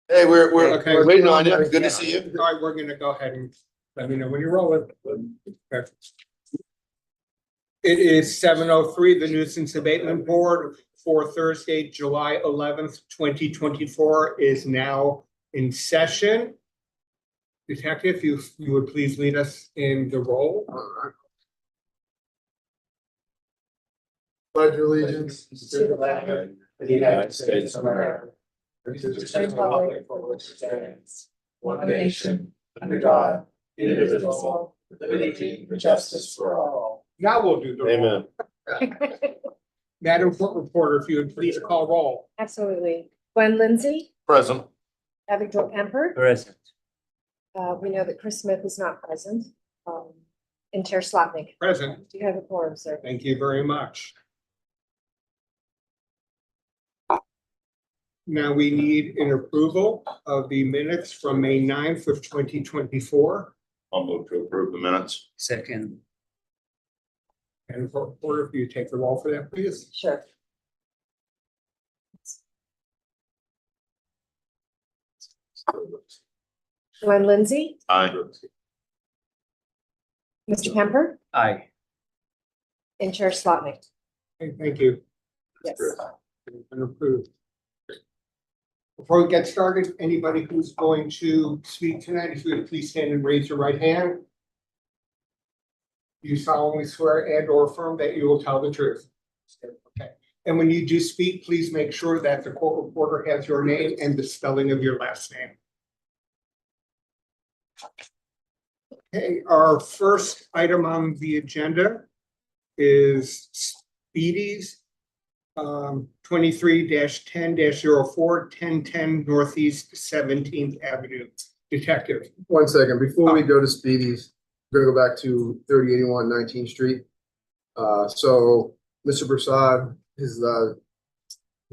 Hey, we're Okay. waiting on you. Good to see you. All right, we're gonna go ahead and let me know when you're rolling. Okay. It is 7:03. The Nuisance Abatement Board for Thursday, July 11th, 2024 is now in session. Detective, you would please lead us in the roll. Pledge allegiance to the flag of the United States of America, and to the republic for which it stands, one nation, under God, indivisible, with liberty and justice for all. Now we'll do the roll. Amen. Madam Court Reporter, if you would please call roll. Absolutely. Gwen Lindsay, Present. Abigail Kemper. Present. We know that Chris Smith is not present. And Chair Slotnick. Present. Do you have a quorum, sir? Thank you very much. Now we need an approval of the minutes from May 9th of 2024. I'll move to approve the minutes. Second. And for order, if you take the roll for that, please. Sure. Gwen Lindsay, Aye. Mr. Kemper, Aye. and Chair Slotnick. Okay, thank you. Yes. And approved. Before we get started, anybody who's going to speak tonight, if you would please stand and raise your right hand. You solemnly swear and or affirm that you will tell the truth. Okay. And when you do speak, please make sure that the court reporter has your name and the spelling of your last name. Okay, our first item on the agenda is Speedy's 23-10-04, 1010 Northeast 17th Avenue. Detective. 1 second, before we go to Speedy's, we're gonna go back to 3081 19th Street. So Mr. Prasad, his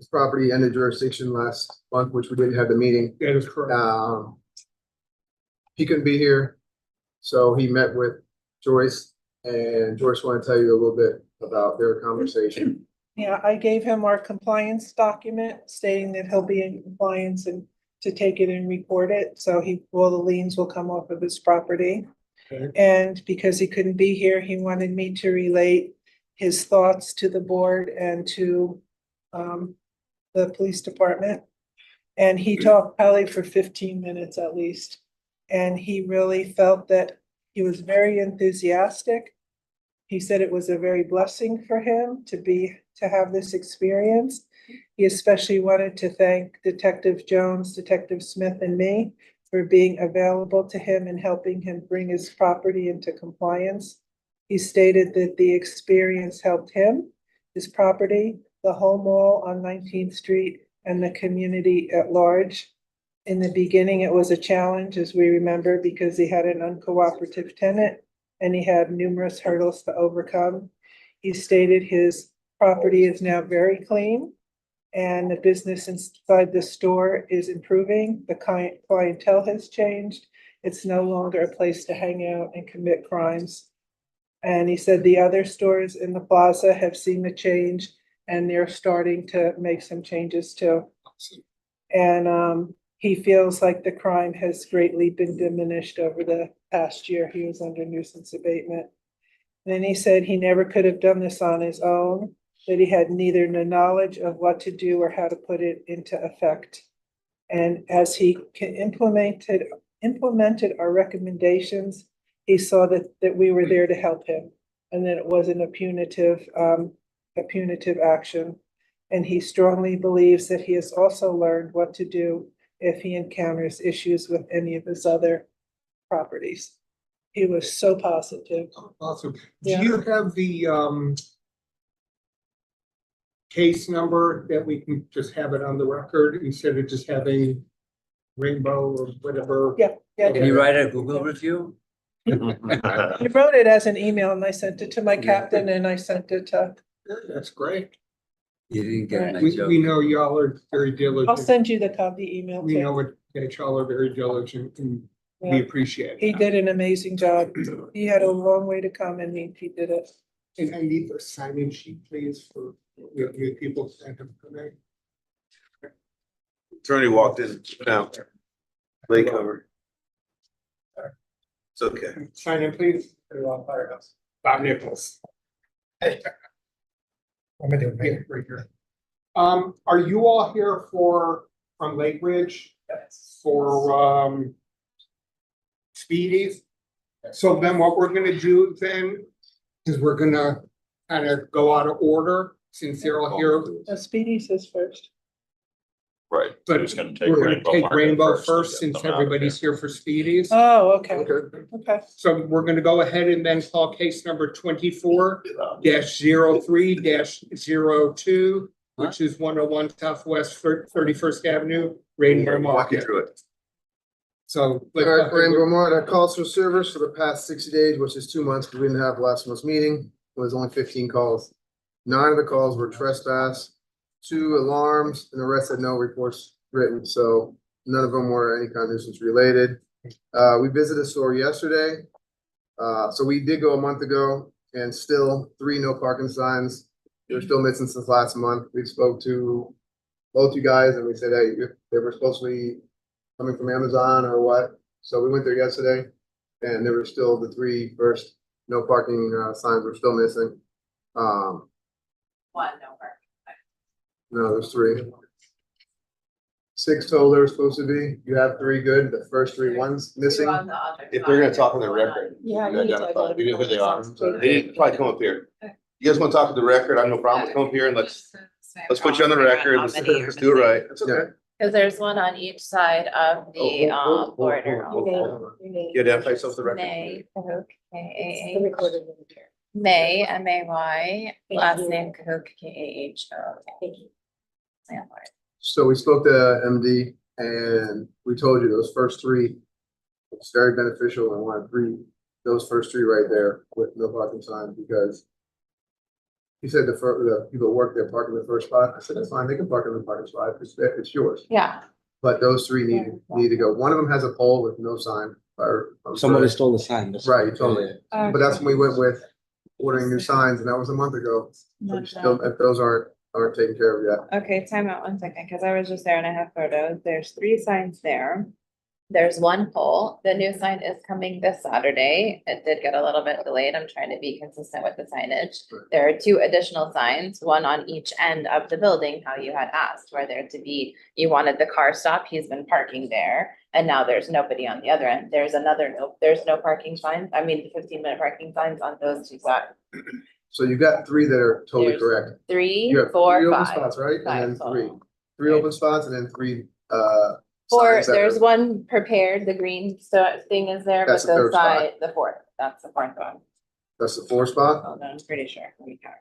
property ended jurisdiction last month, which we didn't have the meeting. That is correct. He couldn't be here, so he met with Joyce, and Joyce wanted to tell you a little bit about their conversation. Yeah, I gave him our compliance document stating that he'll be in compliance and to take it and record it, so all the liens will come off of his property. Okay. And because he couldn't be here, he wanted me to relate his thoughts to the board and to the police department. And he talked probably for 15 minutes at least. And he really felt that he was very enthusiastic. He said it was a very blessing for him to have this experience. He especially wanted to thank Detective Jones, Detective Smith, and me for being available to him and helping him bring his property into compliance. He stated that the experience helped him, his property, the whole mall on 19th Street, and the community at large. In the beginning, it was a challenge, as we remember, because he had an uncooperative tenant and he had numerous hurdles to overcome. He stated his property is now very clean and the business inside the store is improving. The clientele has changed. It's no longer a place to hang out and commit crimes. And he said the other stores in the plaza have seen the change and they're starting to make some changes too. And he feels like the crime has greatly been diminished over the past year. He was under nuisance abatement. Then he said he never could have done this on his own, that he had neither the knowledge of what to do or how to put it into effect. And as he implemented our recommendations, he saw that we were there to help him and that it wasn't a punitive action. And he strongly believes that he has also learned what to do if he encounters issues with any of his other properties. He was so positive. Awesome. Yeah. Do you have the case number that we can just have it on the record instead of just having rainbow or whatever? Yeah. Can you write a Google review? I wrote it as an email and I sent it to my captain and I sent it to, That's great. You didn't get my We joke. know y'all are very diligent. I'll send you the email We know too. that y'all are very diligent and we Yeah. appreciate He it. did an amazing job. He had a long way to come and he did it. And I need the sign-in sheet, please, for new people. Attorney walked in now. Late cover. It's okay. Sign in, please. Bob Nichols. I'm gonna do Yeah, it. right here. Are you all here from Lake Ridge for, Speedies? So then what we're gonna do then is we're gonna kind of go out of order since they're all here. Speedy says first. Right. But Who's gonna take we're gonna Rainbow take Market Rainbow and first get since them out of everybody's here for Speedies. Oh, okay, Okay. okay. So we're gonna go ahead and then call case number 24-03-02, which is 101 Southwest 31st Avenue, Rainbow Walk you Market. through it. So. All right, Rainbow Mart, calls for service for the past 60 days, which is 2 months, because we didn't have last month's meeting. It was only 15 calls. 9 of the calls were trespass, 2 alarms, and the rest had no reports written, so none of them were any kind of nuisance related. We visited the store yesterday. So we did go a month ago, and still 3 no parking signs. They're still missing since last month. We spoke to both you guys, and we said, hey, if they were supposed to be coming from Amazon or what. So we went there yesterday, and there were still the 3 first no parking signs were still missing. One, no work. No, there's 3. 6 total there were supposed to be. You have 3 good. The first 3 ones missing. Two on the other If they're gonna side, talk on the one on- record. Yeah, you you need to identify. identify You know who they are. themselves. They need to probably come up here. You guys wanna talk to the record? I have no problem with come up here and let's put you on the record. Let's do it right. That's okay. Cause there's one on each side of the border. Oh, also. You identify yourself to the record. May, Cahook, The K-A-H, recorded one here. May, M-A-Y, Thank last you. name Cahook, K-A-H-O. Thank you. Landlord. So we spoke to MD, and we told you those first 3. It's very beneficial, and want to those first 3 right there with no parking signs, because he said the people that work there park in the first spot. I said, that's fine, they can park in the parking spot, it's yours. Yeah, But those 3 need to go. One of them has a pole with no sign. Somebody stole the sign. that's Right, why. you told me. But that's when we went with ordering new signs, and that was a month ago. So we still, if those aren't taken care of yet. okay, time out 1 second, cause I was just there and I have photos. There's 3 signs there. There's 1 pole. The new sign is coming this Saturday. It did get a little bit delayed. I'm trying to be consistent with the signage. Right. There are 2 additional signs, one on each end of the building, how you had asked, where there to be, you wanted the car stop, he's been parking there. And now there's nobody on the other end. There's no parking signs. I mean, 15-minute parking signs on those 2 sides. So you got 3 that are totally There's correct. 3, You have 4, 3 open 5. spots, right? And then 5 3. total. 3 open spots and then 3, 4, signs that there's are- 1 prepared, the green thing is there, but That's the the third spot. side, the 4th, that's the 4th one. That's the 4 spot. Hold on, I'm pretty sure. Let me count.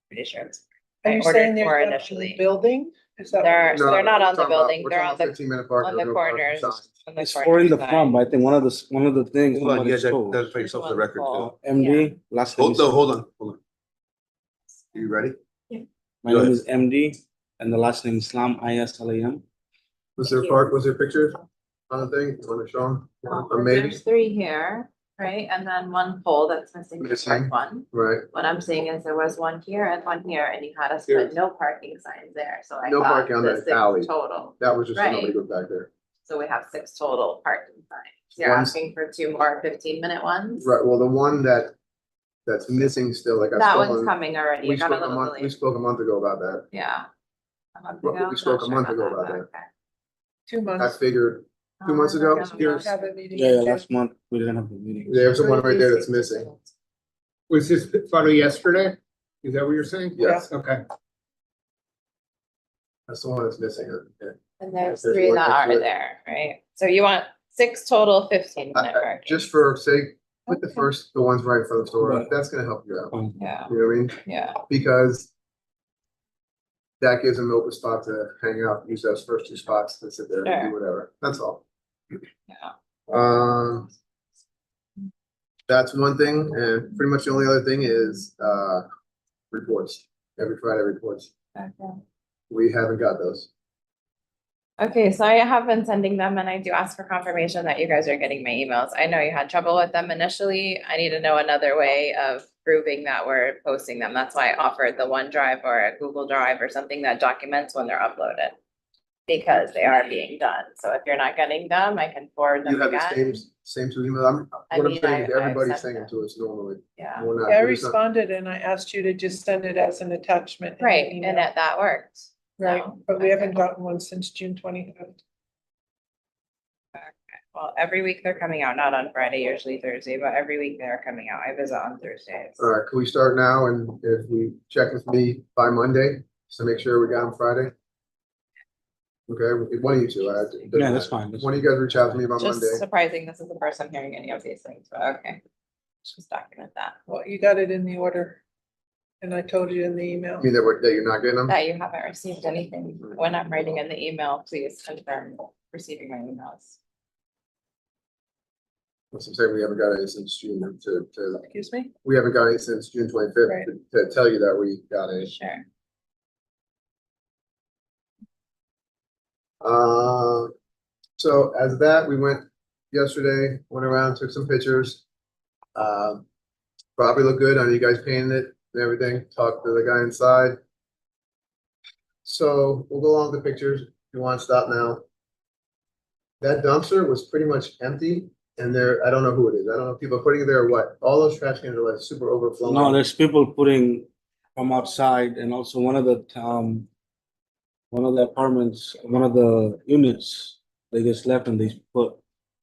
Pretty sure it's. Are I you ordered saying 4 they're in the initially. building? Is that? They're, No, they're not on the we're talking about- building, we're they're talking on the, 15-minute parking, on the no parking corners. signs. on the It's 4 in the corner front, side. but I think one of the things Hold on, somebody you guys stole. identify yourself to the record too. MD, last name is, Hold on. Are you ready? my go name ahead. is MD, and the last name is Islam, ISLAM. Was there pictures on the thing? You want to show them? Or maybe, There's 3 here, right, and then 1 pole that's missing the Missing. first one. right? What I'm saying is there was 1 here and 1 here, and you had us Here. put no parking signs there, so I No thought parking on the that 6 alley. total. That was just so nobody Right. goes back there. So we have 6 total parking signs. You're One's- asking for 2 more 15-minute ones? Right, well, the one that's missing still, like I That spoke one's on, coming already. we It got a spoke a little month, we delayed. spoke a month ago about that. Yeah. A month Well, we ago? spoke Not a sure month ago about but that. okay. 2 I months. figured 2 months ago, We have a meeting. Yeah, last month, we didn't have the meeting. there's the one right there that's missing. Was this photo yesterday? Is that what you're saying? Yes, Okay. that's the one that's missing. Yeah. And there's There's 3 one that are extra. there, right? So you want 6 total 15-minute parking? Just for sake, put the Okay. the ones right in front of the store, Right. that's gonna help you out, Yeah, you know what I mean? yeah. Because that gives them an open spot to hang out, use those first 2 spots to sit there and Sure. do whatever, that's all. Yeah. That's one thing, and pretty much the only other thing is, reports, every Friday reports, Okay. we haven't got those. Okay, so I have been sending them and I do ask for confirmation that you guys are getting my emails. I know you had trouble with them initially. I need to know another way of proving that we're posting them. That's why I offered the OneDrive or a Google Drive or something that documents when they're uploaded. Because they are being done. So if you're not getting them, I can forward You them have the again. same two emails. I What I'm mean, saying is I've everybody's sent saying it them. to us normally. Yeah, We're not- I we're just not- responded and I asked you to just send it as an attachment. in the right, and email. that worked. Right, No, but we haven't okay. gotten one since June 25th. Well, every week they're coming out, not on Friday, usually Thursday, but every week they're coming out. I visit on Thursdays. All right, can we start now? And if we check with me by Monday, just to make sure we got them Friday? Okay, one of you two. Yeah, that's fine. One of you guys reach out to me by Just Monday. surprising, this is the first I'm hearing any of these things, but okay. Just document that. Well, you got it in the order. And I told you in the email. I mean, that you're not getting them? That you haven't received anything. When I'm writing in the email, please confirm receiving my emails. That's what I'm saying, we haven't got any since June Excuse me? we haven't got any since June 25th Right. to tell you that we got it. Sure. So as that, we went yesterday, went around, took some pictures. Probably looked good. I know you guys painted it and everything, talked to the guy inside. So we'll go along with the pictures. If you want to stop now. That dumpster was pretty much empty and there, I don't know who it is. I don't know if people are putting it there or what. All those trash cans are like super overflowing. No, there's people putting from outside and also one of the apartments, one of the units, they just left and they put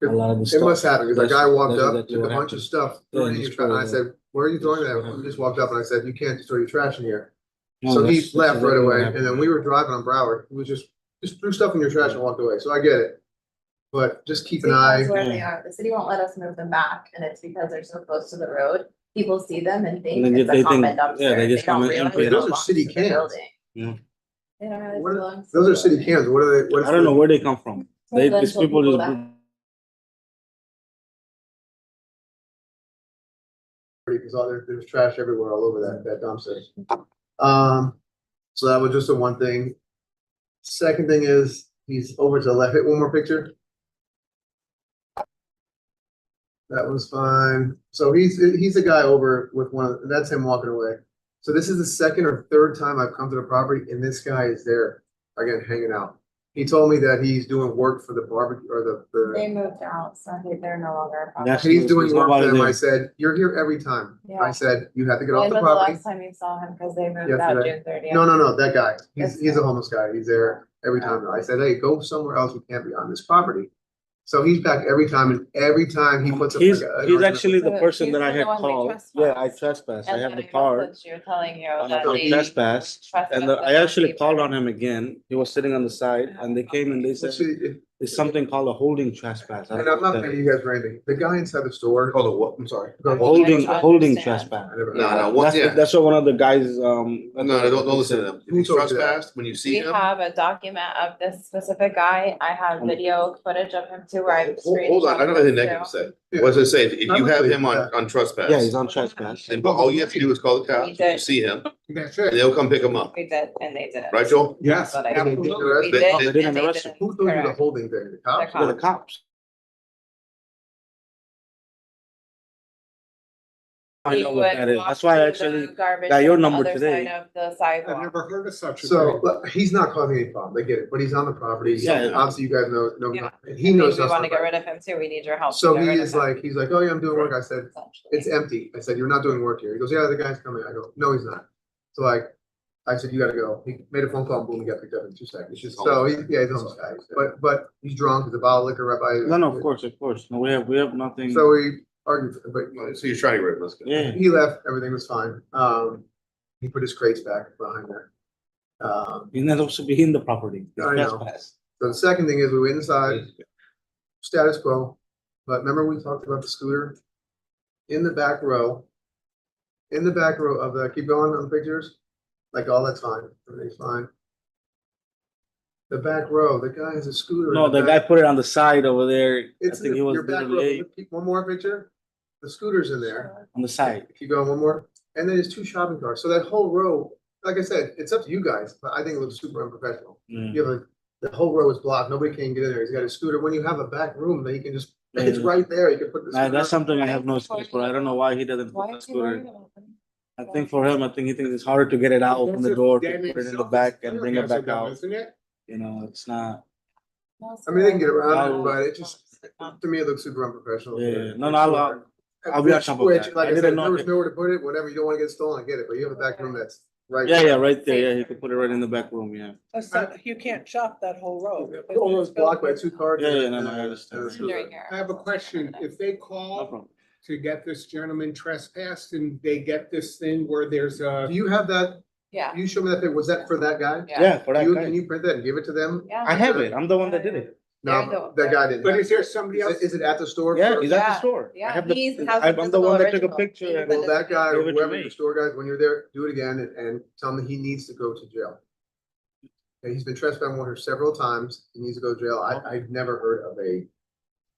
a lot of the It stuff. must happen, because the guy That's- walked that's up, exactly took a what bunch of happened. stuff, threw it in Yeah, your just trash, and I threw it said, where are you throwing That's what that? He happened. just walked up and I said, you can't just throw your trash in here. No, So he that's left right exactly what away, happened. and then we were driving on Broward, he was just threw stuff in your trash and walked away, so I get it. But just keep an City eye, knows where they are. The city won't let us move them back, and it's because they're so close to the road. People see them and think And then it's they a common think- dumpster. yeah, they just don't come and realize empty it it out. Those are belongs city to the cans. building. Yeah. They don't realize it What are- belongs to those the are city building. cans, what are they, what's I don't know the? where they come from. These Residential people people just. that- Because there's trash everywhere, all over that dumpster. So that was just the one thing. Second thing is, he's over to the left, hit one more picture. That was fine. So he's a guy over with that's him walking away. So this is the second or third time I've come to the property and this guy is there, again, hanging out. He told me that he's doing work for the barbecue or They moved out, so they're no longer. a That's- problem. he's doing There's work for nobody them. I there. said, you're here every time. I Yeah. said, you have to get When off the was the property. last time you saw him? Because they moved out Yesterday. June 30th. No, that guy. This He's a guy. homeless guy. He's there every time. I said, hey, go somewhere else. You can't be on this property. So he's back every time and every time he puts up. He's like an he's argument. actually the So person he's that I the had one we called. Yeah, I trespassed. trespassed. I And have then the I car. messaged you telling you I that So they trespassed, and trespassed I the actually neighbor. called on him again. He was sitting on the side, and they came and they said Let's see, if- it's something called a holding trespass. I And don't I'm not know what paying that you guys for anything. The guy inside the store. Call it what? I'm sorry. Go- I Holding don't holding understand. trespass. I never- No, what, That's yeah. that's what one of the guys No, don't listen to them. If Who he's told you that? trespassed, when you see We him, have a document of this specific guy. I have video footage of him too, where I've. hold on, I don't know anything negative to say. What does it say? If you have him on trespass. Yeah, he's on trespass. Then all you have to do is call the cops, when you see him, That's and it. they'll come pick him up. We did, and they did. Right, Joel? Yes, But I- absolutely. We They- did, they didn't and they arrest him. didn't. Who told you the Correct. holding thing? The cops? Yeah, the cops. I He know would what that is. walk That's why I to the actually garbage got your on the number other today. side of the I've sidewalk. never heard of such a So thing. look, he's not causing any problem. I get it, but he's on the property. Yeah. Obviously, you guys know, Yeah. and I he mean, knows. we that's wanna not get right. rid of him too. We need your help. to So get he rid of is him, like, he's like, oh yeah, I'm doing work. I said, essentially. it's empty. I said, you're not doing work here. He goes, yeah, the guy's coming. I go, no, he's not. So I said, you gotta go. He made a phone call, boom, he got picked up in 2 seconds. He's just So homeless. he's a homeless guy, but he's drunk, there's a bottle of liquor right by. No, of course. No, we have nothing. So we argued, but So you're trying to get rid of this guy. Yeah. he left, everything was fine. He put his crates back behind there. He's not supposed to be in the property. It's I know. trespass. So the second thing is we went inside, status quo, but remember we talked about the scooter? In the back row of the, keep going on the pictures, like, all that's fine, everything's fine. The back row, the guy has a scooter. in No, the guy back. put it on the side over there. I It's think he was your back little row. late Keep one more picture. The scooter's in there. on the side. Keep going, one more. And then there's 2 shopping carts. So that whole row, like I said, it's up to you guys, but I think it looks super unprofessional. Mm. You have the whole row is blocked. Nobody can get in there. He's got a scooter. When you have a back room, then you can just, it's Yeah. right there. You can put the. That's scooter- something I have no excuse for. I don't know why he doesn't put the scooter. I think for him, I think he thinks it's harder to get it out, open the door, to put it in the back and bring it back out. Isn't it? You know, it's not, I mean, they can get around I'll- it, but it just, to me, it looks super unprofessional. yeah, no, I'll be on top of Which, that. like I I said, didn't if there know. was nowhere to put it, whatever, you don't wanna get stolen, I get it, but you have a back room that's right. Yeah, yeah, right there. Yeah, he could put it right in the back room, yeah. So you can't shop that whole row. because Almost it's built blocked by with- 2 cars. Yeah, yeah, and no, a- no, I and a understand. scooter. I have a question. If they No call problem. to get this gentleman trespassed and they get this thing where there's Do a, you have that, Yeah, you showed me that thing, was that for that guy? Yeah, for that Can guy. you print that and give it to them? yeah. I have it. I'm the one that did it. They're No, the- that guy didn't. but is there somebody else? Is it at the store? Yeah, he's at the Yeah, store. I yeah, have the, he's- has the I'm the physical one that took a original. picture He's and. the- Well, that guy, Give it to whoever me. your store guys, when you're there, do it again and tell him he needs to go to jail. Okay, he's been trespassing on her several times. He needs to go to jail. I've never heard of a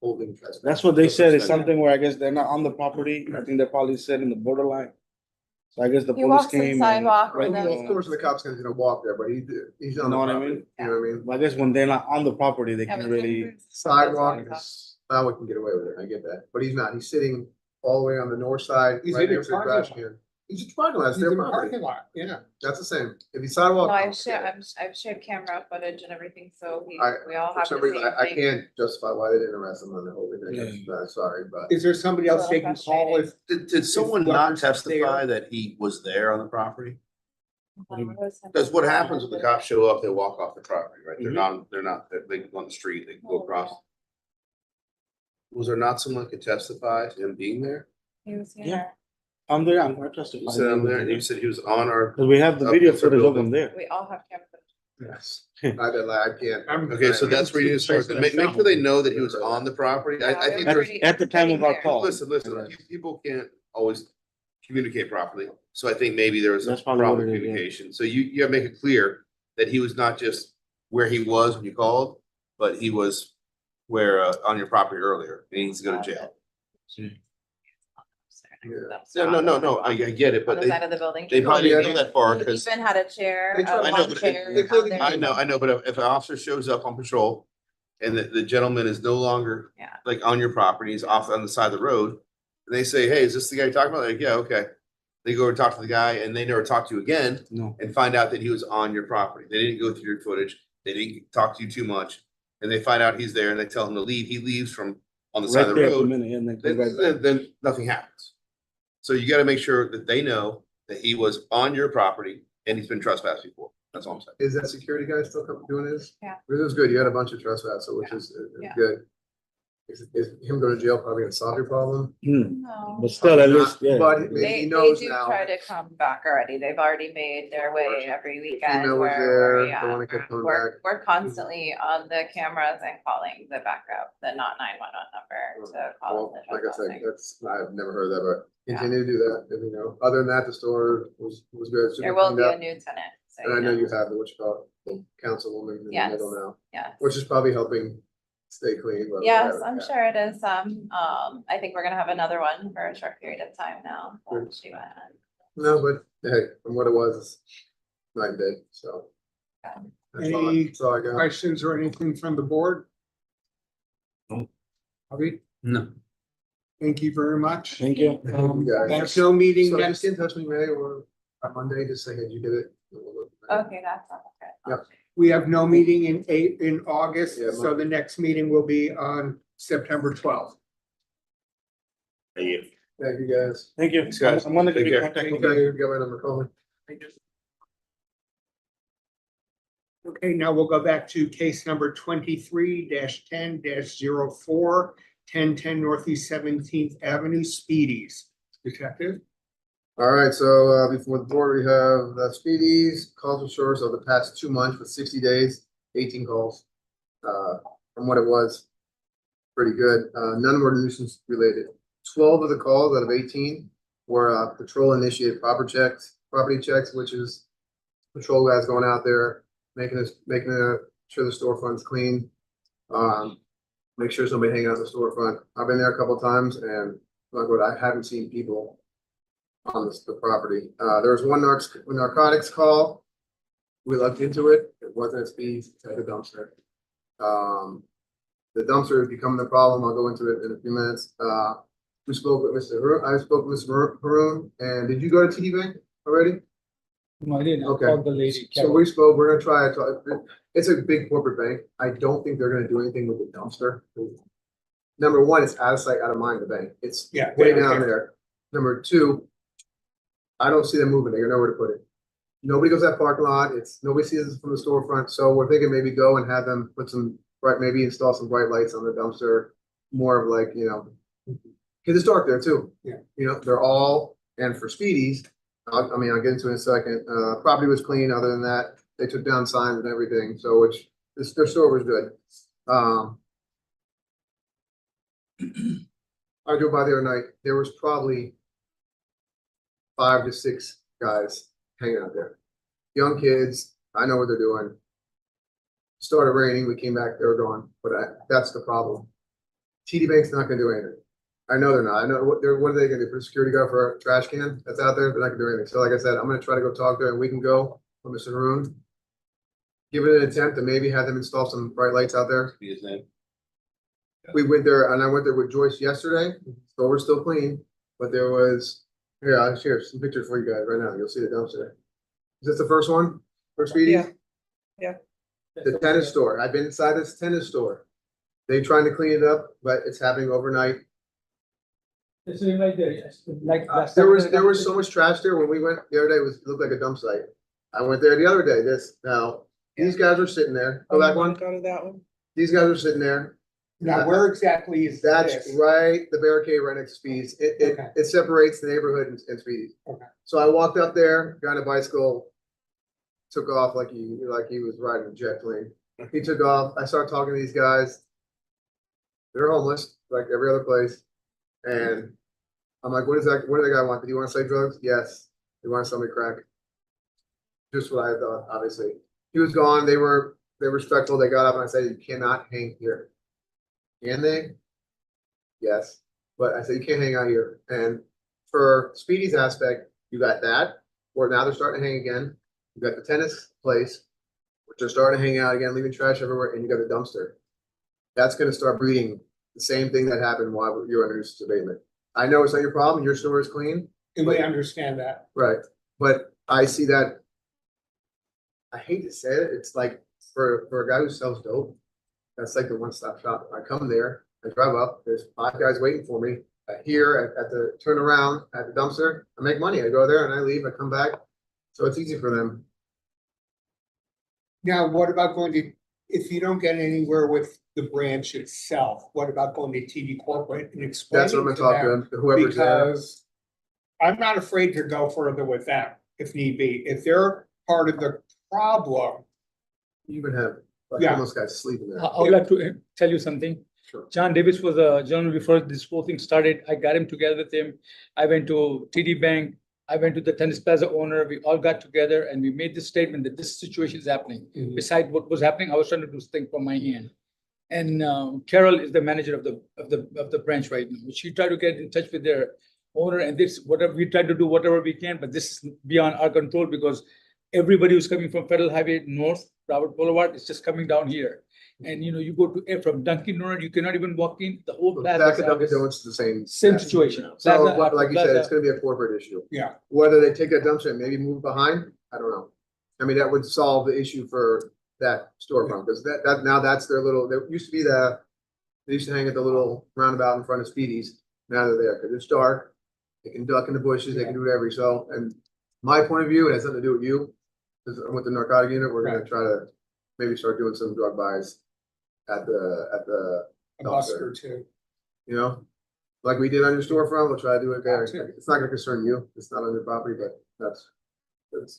holding trespass. That's what they said. It's something where I guess they're not on the property. I think they're probably set in the borderline. So I guess the He police walks the came. and- sidewalk right, and then- Well, of course, the cop's gonna walk there, but he's on the Know what I property. mean? You know what I mean? But I guess when they're not on the property, they Yeah, can't but really. Sidewalk is, now we can get away with it. I get that. But he's not. He's sitting all the way on the north side. He's right in a next to the parking trash lot. can. He's a parking lot. It's He's their in the property. parking lot, yeah. That's the same. If he's sidewalk. No, I I've don't shared, get it. I've shared camera footage and everything, so we I- all For have the some reason, same I thing. can't justify why they didn't arrest him on the whole thing. Yeah. Sorry, but. Is there somebody else they can call if, Did someone whoever's not testify there- that he was there on the property? Because Because what happens when the cops show up, they walk off the property, right? Mhm. They're not, they go on the street, they can go across. Was there not someone that could testify to him being there? He was Yeah. here. I'm there. I'm testifying. You said I'm there, and you said he was on our, Because we have the Up video against the footage of building. them there. We all have camera footage. Yes. I can't. I'm- okay, so that's where you need to start. Make sure they know that he was on the property. I think there's, At the time of our call. listen, people can't always communicate properly. So I think maybe there was a That's probably problem what with it is, yeah. communication. So you gotta make it clear that he was not just where he was when you called, but he was where, on your property earlier. He needs to go to jail. No, I get it, On but the side of the building. they probably didn't go that far He because. even had a chair, They try- I know, lawn but chair they clearly- out there. I know, but if an officer shows up on patrol and the gentleman is no longer Yeah. like on your property, he's off on the side of the road, and they say, hey, is this the guy you're talking about? Like, yeah, okay. They go and talk to the guy and they never talk to you again No. and find out that he was on your property. They didn't go through your footage. They didn't talk to you too much. And they find out he's there and they tell him to leave. He leaves from on the side Right of the there at the road. minute and then come right back. Then nothing happens. So you gotta make sure that they know that he was on your property and he's been trespassed before. That's all I'm saying. Is that security guy still doing his? Yeah. It was good. You had a bunch of trespass, which is Yeah. good. Is him going to jail probably gonna solve your problem? No. But still, at Probably least, not, yeah. But maybe They, he they knows do now. try to come back already. They've already made their way every weekend Female was where, there, yeah. the one that kept coming We're, back. we're constantly on the cameras and calling the backup, the not 911 number to call Well, the like I said, trespassing. I've never heard of that, but Yeah. continue to do that, if you know. Other than that, the store was good. super There will cleaned be a up. new tenant, so And I know you you know. have the, what you call it, the councilwoman in the Yes. middle now, Yes. which is probably helping stay clean. but Yes, whatever, I'm yeah. sure it is. I think we're gonna have another one for a short period of time now. So Good. she went on. No, but hey, from what it was, it's night and day, so. Okay. That's all I got. questions or anything from the board? No. Avi, No. thank you very much. Thank you. You guys. There's no meeting So next, just get in touch with me, Ray, or on Monday, just say, hey, did you get it? Okay, that's okay. Yep. we have no meeting in August, Yeah, so the next meeting will be on September 12th. Thank you. Thank you, guys. Thank you. Thanks, guys. I'm gonna Take get care. contact with Okay, you. you got my number, call me. Okay, now we'll go back to case number 23-10-04, 1010 Northeast 17th Avenue, Speedies. Detective? All right, so before the board, we have the Speedies, calls for service of the past 2 months for 60 days, 18 calls. From what it was, pretty good. None were nuisance related. 12 of the calls out of 18 were patrol initiated property checks, which is patrol guys going out there, making sure the storefront's clean. Make sure somebody hanging out in the storefront. I've been there a couple times and like what I haven't seen people on the property. There was one narcotics call. We looked into it, it wasn't a speed, it's at the dumpster. The dumpster is becoming the problem, I'll go into it in a few minutes. We spoke with Mr. Haroon, I spoke with Mr. Haroon, and did you go to TD Bank already? No, I didn't. I Okay. called the lady. So we spoke, we're gonna try it. It's a big corporate bank. I don't think they're gonna do anything with the dumpster. Number one, it's out of sight, out of mind, the bank. It's Yeah. way down there. Number two, I don't see them moving. They got nowhere to put it. Nobody goes that parking lot. Nobody sees it from the storefront. So we're thinking maybe go and have them put some, maybe install some bright lights on the dumpster. More of like, cause it's dark there too. Yeah. They're all, and for speedies, I'll get into it in a second. Property was clean. Other than that, they took down signs and everything. So their store was good. I drove by the other night. There was probably 5 to 6 guys hanging out there. Young kids. I know what they're doing. Started raining. We came back. They were gone. But that's the problem. TD Bank's not going to do anything. I know they're not. I know what are they gonna do? Put a security guard for a trash can that's out there? They're not gonna do anything. So like I said, I'm gonna try to go talk there and we can go with Mr. Haroon. Give it an attempt to maybe have them install some bright lights out there. Be his name. We went there and I went there with Joyce yesterday. So we're still clean, but there was, here, I'll share some pictures for you guys right now. You'll see the dumpster. Is this the first one? First meeting? Yeah. Yeah. The tennis store. I've been inside this tennis store. They trying to clean it up, but it's happening overnight. It's right there, yes. Like. There was so much trash there when we went the other day, it looked like a dump site. I went there the other day, these guys are sitting there, go back one, Go to that one. these guys are sitting there. Now, where exactly is That's this? right, the barricade right next to Speed's, Okay. it separates the neighborhood and Speed's. Okay. So I walked up there, got on a bicycle, took off like he was riding a jet plane. He took off, I started talking to these guys. They're homeless, like every other place. And I'm like, what do the guy want? Did you want to sell drugs? Yes. They want to sell me crack. Just what I thought, obviously. He was gone. They were respectful. They got up and I said, you cannot hang here. Can they? Yes. But I said, you can't hang out here. And for Speedy's aspect, you got that, or now they're starting to hang again. You got the tennis place, which are starting to hang out again, leaving trash everywhere, and you got the dumpster. That's going to start breeding the same thing that happened while you were under nuisance abatement. I know it's not your problem. Your store is clean. And we understand that. Right. But I see that. I hate to say it. It's like for a guy who sells dope, that's like the one-stop shop. I come there, I drive up, there's 5 guys waiting for me here at the turnaround at the dumpster. I make money. I go there and I leave. I come back. So it's easy for them. Now, what about going to, if you don't get anywhere with the branch itself, what about going to TD Corporate and explaining That's what I'm to gonna talk to them? them, whoever's there. Because I'm not afraid to go further with them if need be. If they're part of the problem, You even have like Yeah. homeless guys sleeping there. I would like to tell you something. Sure. John Davis was a gentleman before this whole thing started. I got him together with him. I went to TD Bank. I went to the tennis plaza owner. We all got together and we made this statement that this situation is happening. Mhm. Besides what was happening, I was trying to do things from my end. And Carol is the manager of the branch right now. She tried to get in touch with their owner and this, whatever, we tried to do whatever we can, but this is beyond our control because everybody who's coming from Federal Highway North, Robert Boulevard, is just coming down here. And you go to, from Dunkin' Donuts, you cannot even walk in, the whole plaza. Back at Dunkin' Donuts, the same. Same situation. So, Plaza but after like you said, plaza. it's gonna be a corporate issue. yeah. Whether they take that dumpster and maybe move behind, I don't know. I mean, that would solve the issue for that storefront, because now that's their little, there used to be they used to hang at the little roundabout in front of Speedy's. Now they're there, because it's dark. They can duck in the bushes, they can do whatever. So, and my point of view, it has nothing to do with you, because with the narcotic unit, we're gonna try to maybe start doing some drug buys at the A busker too. like we did on your storefront, we'll try to do it there. It's not gonna concern you, it's not on your property, but that's.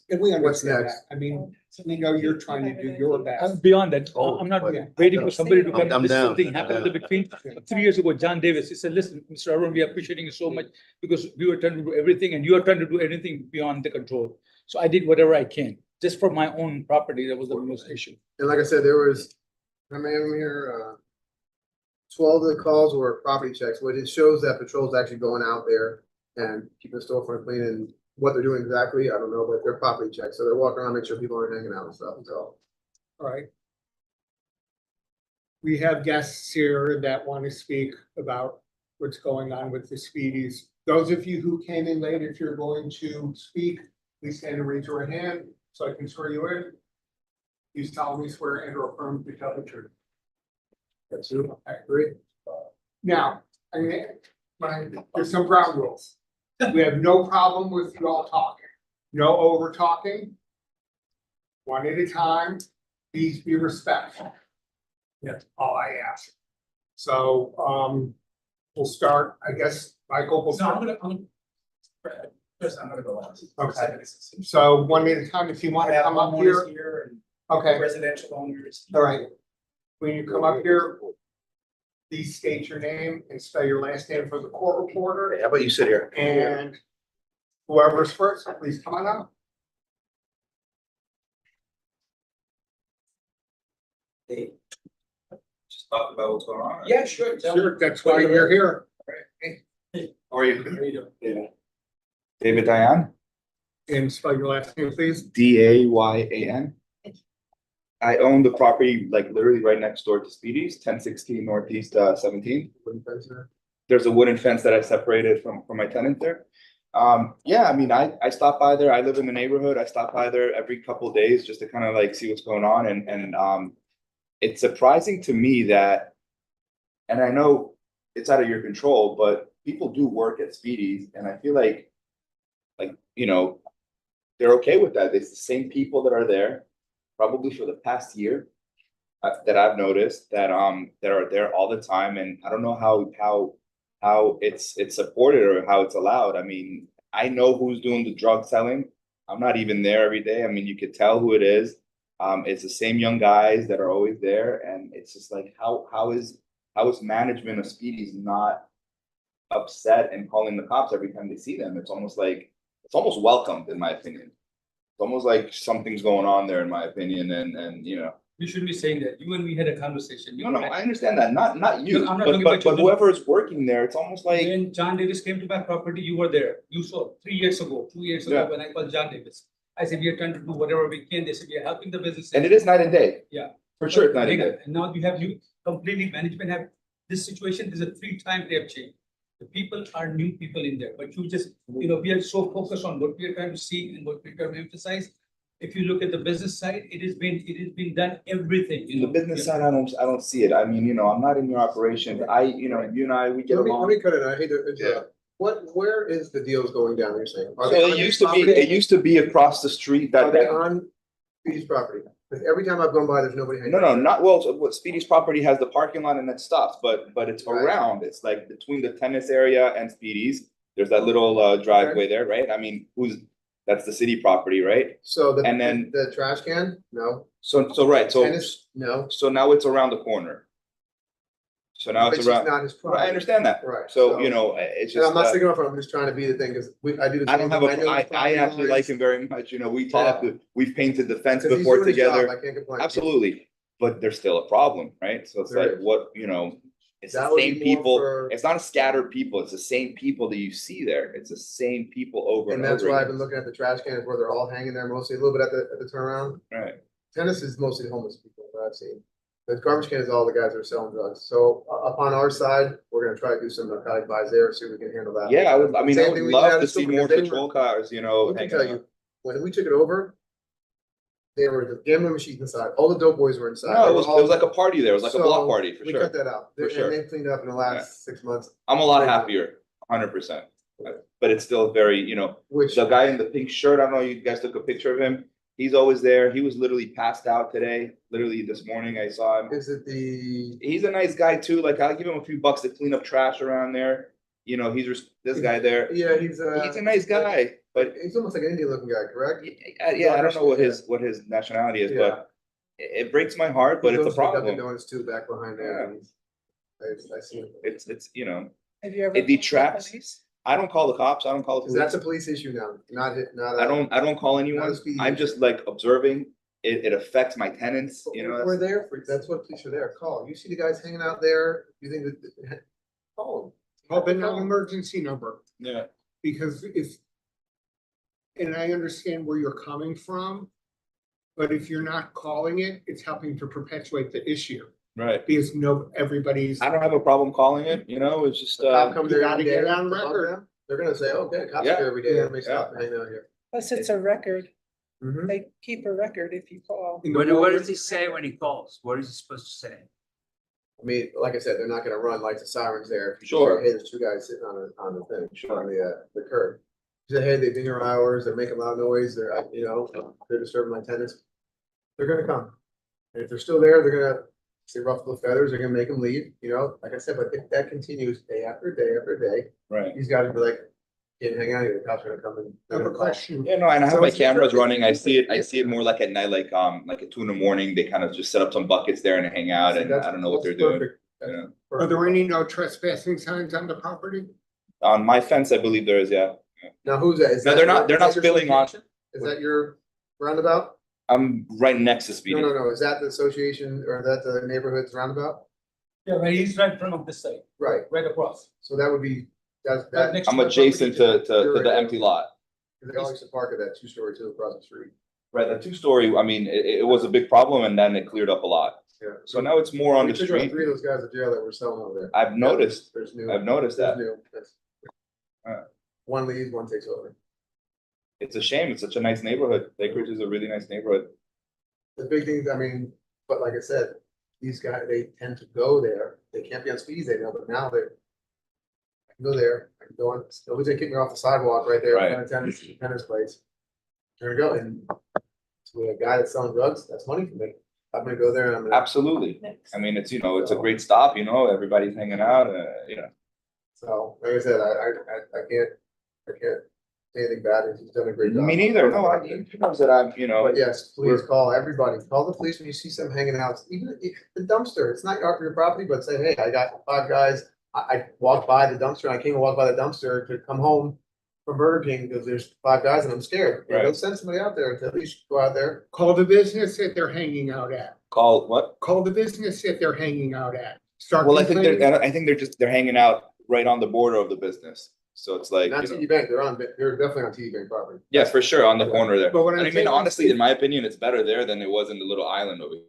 And we What's understand next? that. I mean, you're trying to do your best. Beyond that, Oh, I'm not yeah. waiting for somebody to come. I'm This down. something happened in the between. 3 years ago, John Davis, he said, listen, Mr. Arun, we are appreciating you so much because we were trying to do everything and you are trying to do anything beyond the control. So I did whatever I can, just for my own property. That was the most issue. And like I said, there was, how many of them here, 12 of the calls were property checks, which it shows that patrol's actually going out there and keeping the storefront clean and what they're doing exactly, I don't know, but they're property checks, so they're walking around, make sure people aren't hanging out and stuff, so. All right. We have guests here that want to speak about what's going on with the speedies. Those of you who came in late, if you're going to speak, please stand and raise your hand so I can swear you in. Please solemnly swear and or affirm to tell the truth. That's true. Okay, great. Now, I mean, there's some ground rules. We have no problem with you all talking, no over talking. One at a time, please be respectful. That's all I ask. So, we'll start, I guess, Michael will No, I'm start. gonna, first, I'm gonna go last. Okay. So one at a time, if you want to come up here, Here and okay, residential owners. all right. When you come up here, please state your name and spell your last name for the court reporter. How about you sit here? And whoever's first, please come on up. Just talk about what's going on. Yeah, sure. Sure, that's why you're here. How are you? David Diane, And spell your last name, please. Dayan. I own the property like literally right next door to Speedy's, 1016 Northeast 17th. There's a wooden fence that I separated from my tenant there. Yeah, I mean, I stop by there. I live in the neighborhood. I stop by there every couple of days just to kind of like see what's going on. And it's surprising to me that, and I know it's out of your control, but people do work at Speedy's, and I feel like, you know, they're okay with that. It's the same people that are there, probably for the past year, that I've noticed that are there all the time, and I don't know how it's supported or how it's allowed. I mean, I know who's doing the drug selling. I'm not even there every day. I mean, you could tell who it is. It's the same young guys that are always there, and it's just like how is management of Speedy's not upset and calling the cops every time they see them? It's almost welcomed, in my opinion. It's almost like something's going on there, in my opinion, and you know. You shouldn't be saying that. You and we had a conversation. No, I understand that. Not you, No, I'm not but talking about you. whoever is working there, it's almost like. When John Davis came to my property, you were there. You saw 3 years ago, 2 years ago, Yeah. when I called John Davis. I said, we are trying to do whatever we can. They said, we are helping the businesses. And it is night and day. Yeah. For sure, it's night and Hang day. on. And now you have new, completely management have, this situation, this is a 3 times they have changed. The people are new people in there, but you just, we are so focused on what we are trying to see and what we are trying to emphasize. If you look at the business side, it has been done everything. In the business side, I don't see it. I mean, I'm not in your operation. You and I, we get Let along. me cut it, I hate to interrupt. Where is the deals going down, you're saying? Are So they it on used your to be, property? it used to be across the street Are they that. on Speedy's property? Because every time I've gone by, there's nobody hanging No, out. not well. So what Speedy's property has the parking lot and it stops, but it's Right. around. It's like between the tennis area and Speedy's. There's that little driveway there, right? I mean, that's the city property, right? So And then- the trash can, no. So right, Tennis, no. so now it's around the corner. So now Which it's is around. not his Right, property. I understand that. Right, So so- it's And I'm just. not sticking up for him, I'm just trying to be the thing, because I do the. I don't have same thing. know his I property actually like lines. him very much. We talked. We've painted the fence 'Cause he's before doing his job, together. I can't complain. Absolutely, but there's still a problem, right? So it's There like, is. what, it's That the would same be more people, for- it's not a scattered people, it's the same people that you see there, it's the same people over And and that's over why I've again. been looking at the trash cans where they're all hanging there mostly, a little bit at the turnaround. Right, Tennis is mostly homeless people that I've seen. The garbage can is all the guys that are selling drugs. So upon our side, we're gonna try to do some narcotic buys there, see if we can handle that. yeah, I Same would thing love we did out to of see Silver, more because they patrol were- cars, Let me hanging tell out. you, when we took it over, there were the gambling machines inside, all the dope boys were inside. No, They it were was all- like a party there, it was like a block So, party, for We sure. cut that out, For and sure. they cleaned up in the last 6 months, I'm a lot happier, 100%, but it's still very, which, the guy in the pink shirt, I don't know, you guys took a picture of him. He's always there. He was literally passed out today. Literally this morning I saw him. is it the, He's a nice guy too. Like I'll give him a few bucks to clean up trash around there. He's this guy there. yeah, he's He's a nice guy, but he's almost like an Indian looking guy, correct? yeah, I don't know what his nationality is, but it breaks my heart, but He it's a goes to the Dunkin' problem. Donuts too, back behind there. I see him. It's Have you ever? it called the detracts. police? I don't call the cops. I don't call the Cause that's a police. police issue now, not it, not. I don't call anyone. a speedy I'm issue. just like observing. It affects my tenants, We're there for, that's what police are there, call, you see the guys hanging out there, you think that, call them. Open an emergency number, Yeah. because if and I understand where you're coming from. But if you're not calling it, it's helping to perpetuate the issue Right. because everybody's. I don't have a problem calling it, you know, it's just, The cop comes You there gotta every day get it on to bug record. them, they're gonna say, okay, cops Yeah. are here every day, let me Yeah. stop and hang out here. Plus it's a record. Mhm. They keep a record if you call. in the What moment. does he say when he calls? What is he supposed to say? I mean, like I said, they're not gonna run lights and sirens there. If you Sure. say, hey, there's two guys sitting on the thing, on the curb. You say, hey, they've been here hours, they're making loud noise, they're disturbing my tenants. They're gonna come. And if they're still there, they're gonna say ruffle the feathers, they're gonna make them leave, like I said, but if that continues day after day after day, right. these guys will be like, can't hang out here, the cops are gonna come and. I have a question. Yeah, no, and I have So my it's- cameras running, I see it more like at night, like at 2 a.m, they kind of just set up some buckets there and hang out, and I don't know what they're doing. Yeah. Are there any no trespassing signs on the property? On my fence, I believe there is, yeah. Now, who's that? Is No, that they're your- not is that your spilling on, association? Is that your roundabout? I'm right next to No, Speedy. no, is that the association or that the neighborhood's roundabout? Yeah, right, he's right in front of this side, Right, right across. so that would be, that's, Right that, next I'm to the adjacent property. to the empty lot. they all used to park at that two-story too across the street. Right, the 2-story, I mean, it was a big problem and then it cleared up a lot. Yeah. So now it's more on We the took out street. 3 of those guys to jail that were selling over there. I've noticed, There's new. I've noticed There's that. new. That's- Alright. One leaves, one takes over. It's a shame. It's such a nice neighborhood. Lake Ridge is a really nice neighborhood. The big thing, I mean, but like I said, these guys, they tend to go there, they can't be on speeds, they know, but now they're. I can go there, I can go on, nobody's gonna kick me off the sidewalk right there, Right. in front of tennis place. There we go, and. To a guy that's selling drugs, that's money for me, I'm gonna go there and I'm gonna, Absolutely. I mean, it's a great stop, everybody's hanging out, so, like I said, I can't say anything bad, he's done a great job. Me neither. No, he knows that But yes, please call everybody, call the police when you see some hanging out, even if the dumpster, it's not your property, but say, hey, I got 5 guys. I walked by the dumpster, I came and walked by the dumpster to come home from Burger King, because there's 5 guys and I'm scared. Right. Go send somebody out there to at least go out there. Call the business that they're hanging out at. Call what? Call the business that they're hanging out at. Start Well, I think complaining. they're hanging out right on the border of the business. So it's like, Not TD Bank, they're definitely on TD Bank property. yeah, for sure, on the corner there. But what I'm I mean, saying is- honestly, in my opinion, it's better there than it was in the little island over here.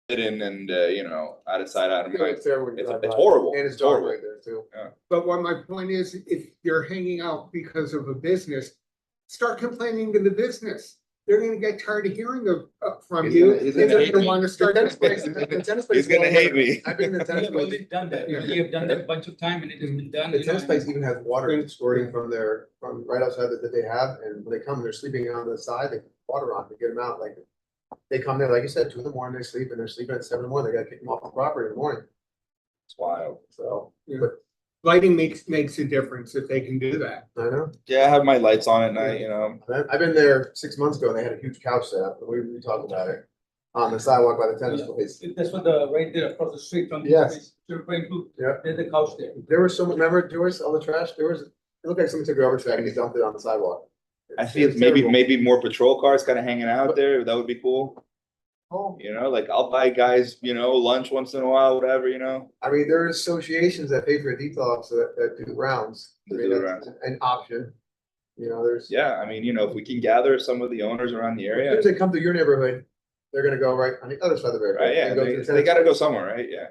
In and, out of sight, out of mind. It's there when you It's drive by. horrible. And it's It's dark horrible. right there too. But what my point is, if they're hanging out because of a business, start complaining to the business. They're gonna get tired of hearing from He's you. gonna- he's They're gonna hate gonna me. wanna The start. tennis place, the tennis place. He's gonna hate me. I've been in the We tennis have already place. done that, we have done that a bunch of time and it has been done. The tennis place even has water squirting from right outside that they have, and when they come, they're sleeping on the side, they put water on to get them out, like. They come there, like you said, 2 in the morning, they sleep, and they're sleeping at 7 in the morning, they gotta kick them off the property in the morning, It's wild. so, Yeah. but, Lighting makes a difference if they can do that. I know. Yeah, I have my lights on at night, I've been there 6 months ago, and they had a huge couch set up, and we talked about it, on the sidewalk by the tennis place. That's what right there across the street from. Yes. You're referring to, Yeah. there's the couch there. There was so much, remember, Joyce, all the trash, it looked like someone took a garbage bag and they dumped it on the sidewalk. I feel It's terrible. maybe more patrol cars kind of hanging out there, that would be cool. Oh. Like I'll buy guys, lunch once in a while, whatever, I mean, there are associations that pay for a detail officer that do rounds. I That mean, do that's rounds. an option. There's. Yeah, I mean, if we can gather some of the owners around the As area, soon as they come to your neighborhood, they're gonna go right on the other side of the road. right, yeah, and go to the they tennis gotta go place. somewhere, right, yeah.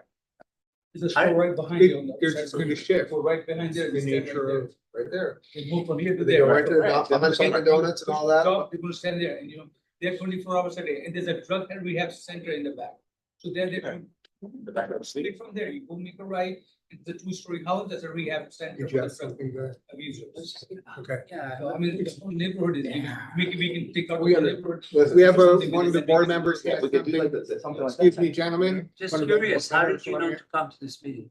There's a store right behind you. on the They're side. just gonna shift. Go right behind there. The they stand nature right there. of- Right there. They move from here to They there. go right to the Right. behind Dunkin' Donuts and all that. Stop, people stand there and they're 24 hours a day and there's a drug and rehab center in the back. So there they come. Straight from there, you go make a right, it's a 2-story house, there's a rehab center Did for you the have drug something there? abusers. Okay. So, I mean, it's whole neighborhood is, we can take out We the under- neighborhood. Listen, We have Something one of the that board they- members Yeah, has we could do something. like this, something like Excuse that. me, gentlemen. Just One of the curious, how board did you members know to come to this meeting?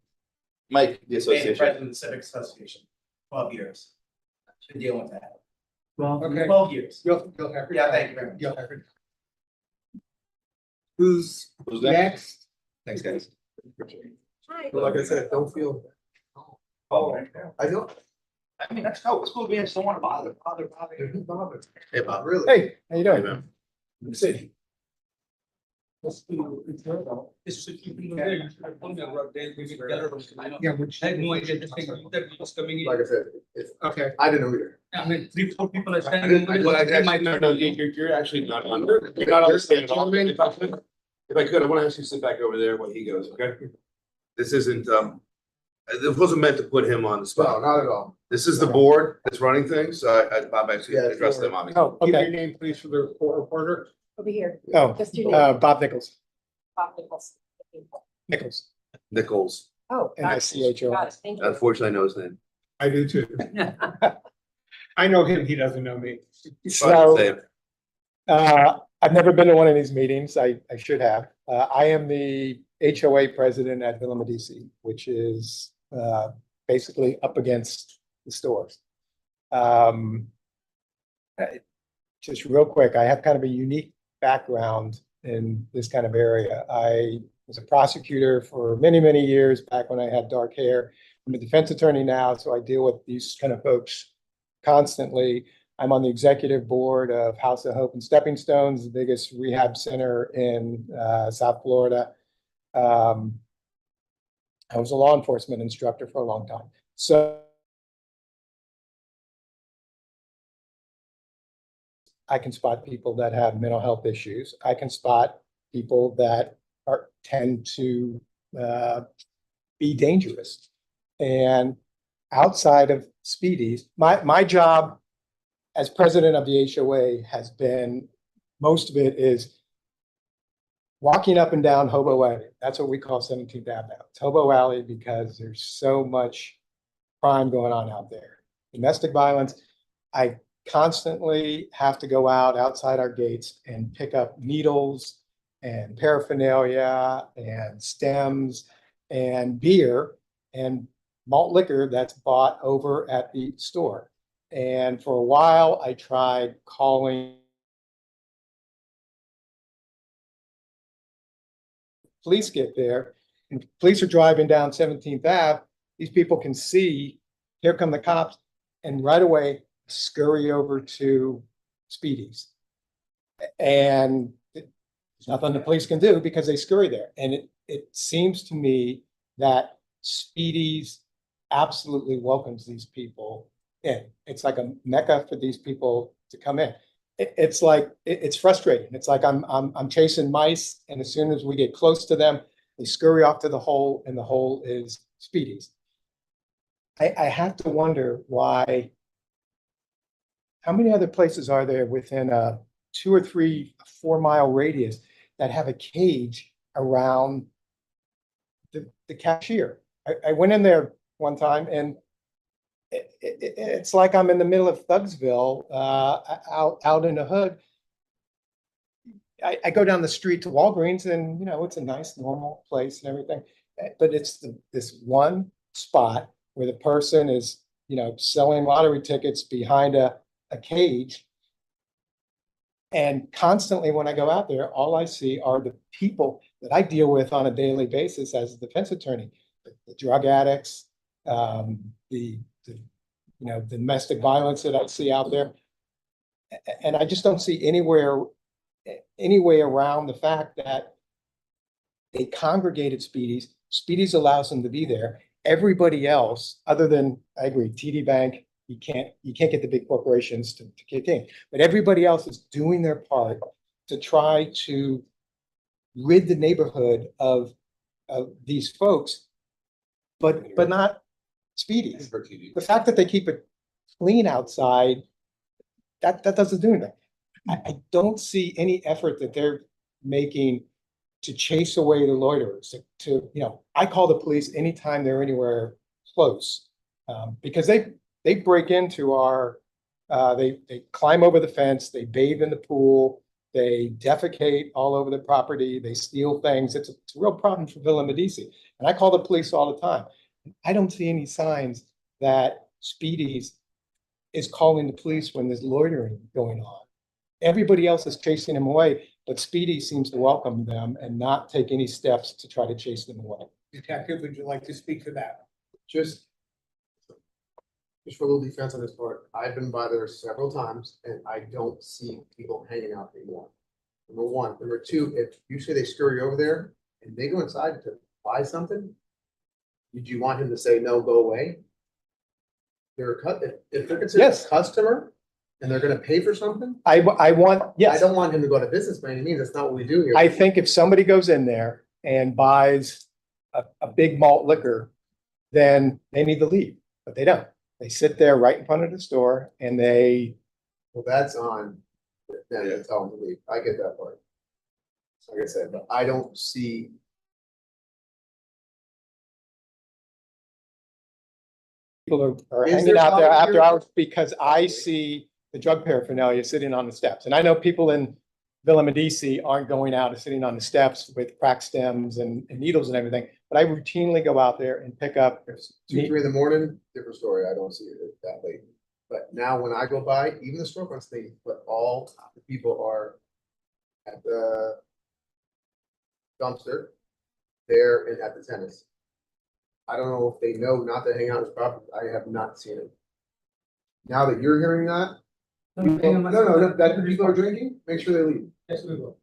Mike, the association. President of the Civic Association, 12 years. Been dealing with that. Well, Okay. 12 years. You'll have. Yeah, thank you very much. You'll have it. Who's Who's next? next? Thanks, guys. Hi. But like I said, don't feel. I don't. I mean, that's cool, it's cool, we just don't wanna bother. Hey, Bob, really? Hey, how you Hey, man. City. This should keep people there, you should have told me about there, we will gather them, I know. Yeah, which. I had no idea, this thing, that was coming in. Like I said, it's, Okay, I didn't know either. I mean, 3, 4 people are I standing. didn't, well, I actually, no, you're actually not under, you're not on the stand at all. If I could, I want to ask you to sit back over there while he goes, okay? This isn't, this wasn't meant to put him on the No, spot. not at all. This is the board that's running things, so Bob actually Yeah, it's addressed them, board. obviously. give your name, please, for the court reporter. Over here. Oh, Just your name. Bob Nichols. Bob Nichols. Nichols. Nichols, Oh. got it. NICHO. Got it, thank you. unfortunately, I know his name. I do too. I know him, he doesn't know me. Fine, say it. I've never been to one of these meetings. I should have. I am the HOA president at Villa Medici, which is basically up against the stores. Just real quick, I have kind of a unique background in this kind of area. I was a prosecutor for many, many years back when I had dark hair. I'm a defense attorney now, so I deal with these kind of folks constantly. I'm on the executive board of House of Hope and Stepping Stones, the biggest rehab center in South Florida. I was a law enforcement instructor for a long time. So I can spot people that have mental health issues. I can spot people that tend to be dangerous. And outside of speedies, my job as president of the HOA has been, most of it is walking up and down Hobo Alley. That's what we call 17th Avenue. It's Hobo Alley because there's so much crime going on out there. Domestic violence. I constantly have to go outside our gates and pick up needles and paraphernalia and stems and beer and malt liquor that's bought over at the store. And for a while, I tried calling police get there, and police are driving down 17th Ave. These people can see, here come the cops, and right away scurry over to Speedies. And there's nothing the police can do because they scurry there. And it seems to me that Speedies absolutely welcomes these people in. It's like a mecca for these people to come in. It's like, it's frustrating. It's like I'm chasing mice, and as soon as we get close to them, they scurry off to the hole, and the hole is Speedies. I have to wonder why, how many other places are there within a 2 or 3, 4 mile radius that have a cage around the cashier? I went in there one time, and it's like I'm in the middle of Thugsville, out in the hood. I go down the street to Walgreens, and it's a nice, normal place and everything, but it's this one spot where the person is, selling lottery tickets behind a cage. And constantly when I go out there, all I see are the people that I deal with on a daily basis as a defense attorney, the drug addicts, the domestic violence that I see out there. And I just don't see any way around the fact that they congregated Speedies. Speedies allows them to be there. Everybody else, other than, I agree, TD Bank, you can't get the big corporations to kick in, but everybody else is doing their part to try to rid the neighborhood of these folks, but not Speedies. The fact that they keep it clean outside, that doesn't do anything. I don't see any effort that they're making to chase away the loiterers. I call the police anytime they're anywhere close, because they break into our, they climb over the fence, they bathe in the pool, they defecate all over the property, they steal things. It's a real problem for Villa Medici. And I call the police all the time. I don't see any signs that Speedies is calling the police when there's loitering going on. Everybody else is chasing them away, but Speedy seems to welcome them and not take any steps to try to chase them away. Detective, would you like to speak to that? Just for a little defense on this part, I've been by there several times, and I don't see people hanging out anymore. Number one. Number two, if you say they scurry over there and they go inside to buy something, would you want him to say, no, go away? They're a if they're considered Yes. a customer and they're gonna pay for something, I want, I yes, don't want him to go to business by any means. That's not what we do here. I think if somebody goes in there and buys a big malt liquor, then they need to leave, but they don't. They sit there right in front of the store and they, Well, that's on them to tell them to leave. I get that part. Like I said, but I don't see. people are Is hanging there out there probably after here- hours because I see the drug paraphernalia sitting on the steps. And I know people in Villa Medici aren't going out and sitting on the steps with crack stems and needles and everything, but I routinely go out there and pick up. If it's 2, 3 in the morning, different story. I don't see it that late. But now when I go by, even the storefronts, but all the people are at the dumpster there and at the tennis. I don't know if they know not to hang out with property. I have not seen it. Now that you're hearing that, that people are drinking, make sure they leave. Yes, we will.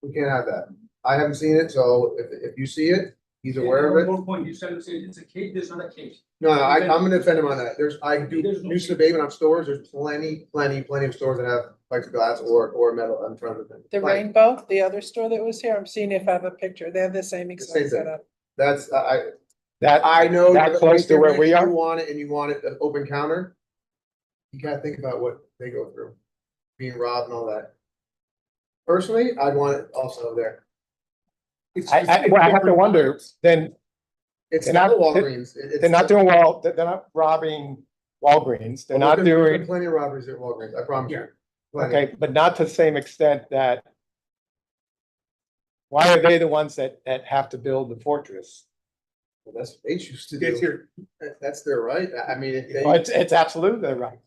We can't have that. I haven't seen it, so if you see it, he's aware of it. One more point, you said it's a case, there's not a case. No, I'm gonna defend him on that. I do There's no- nuisance abatement on stores. There's plenty of stores that have plexiglass or metal in front of them. The Plenty. Rainbow, the other store that was here, I'm seeing if I have a picture. They have the same same exact thing. setup. That's, That, I know. That close to where we are? You want it and you want it an open counter. You gotta think about what they go through, being robbed and all that. Personally, I'd want it also there. well, I have to wonder, then It's They're not not- Walgreens. they're not doing well, they're not robbing Walgreens, they're not doing, Plenty of robberies at Walgreens, I promise you. Plenty. okay, but not to the same extent that. Why are they the ones that have to build the fortress? Well, that's what they choose to It's do. here. That's their right. I mean, if Well, they, it's absolutely their right.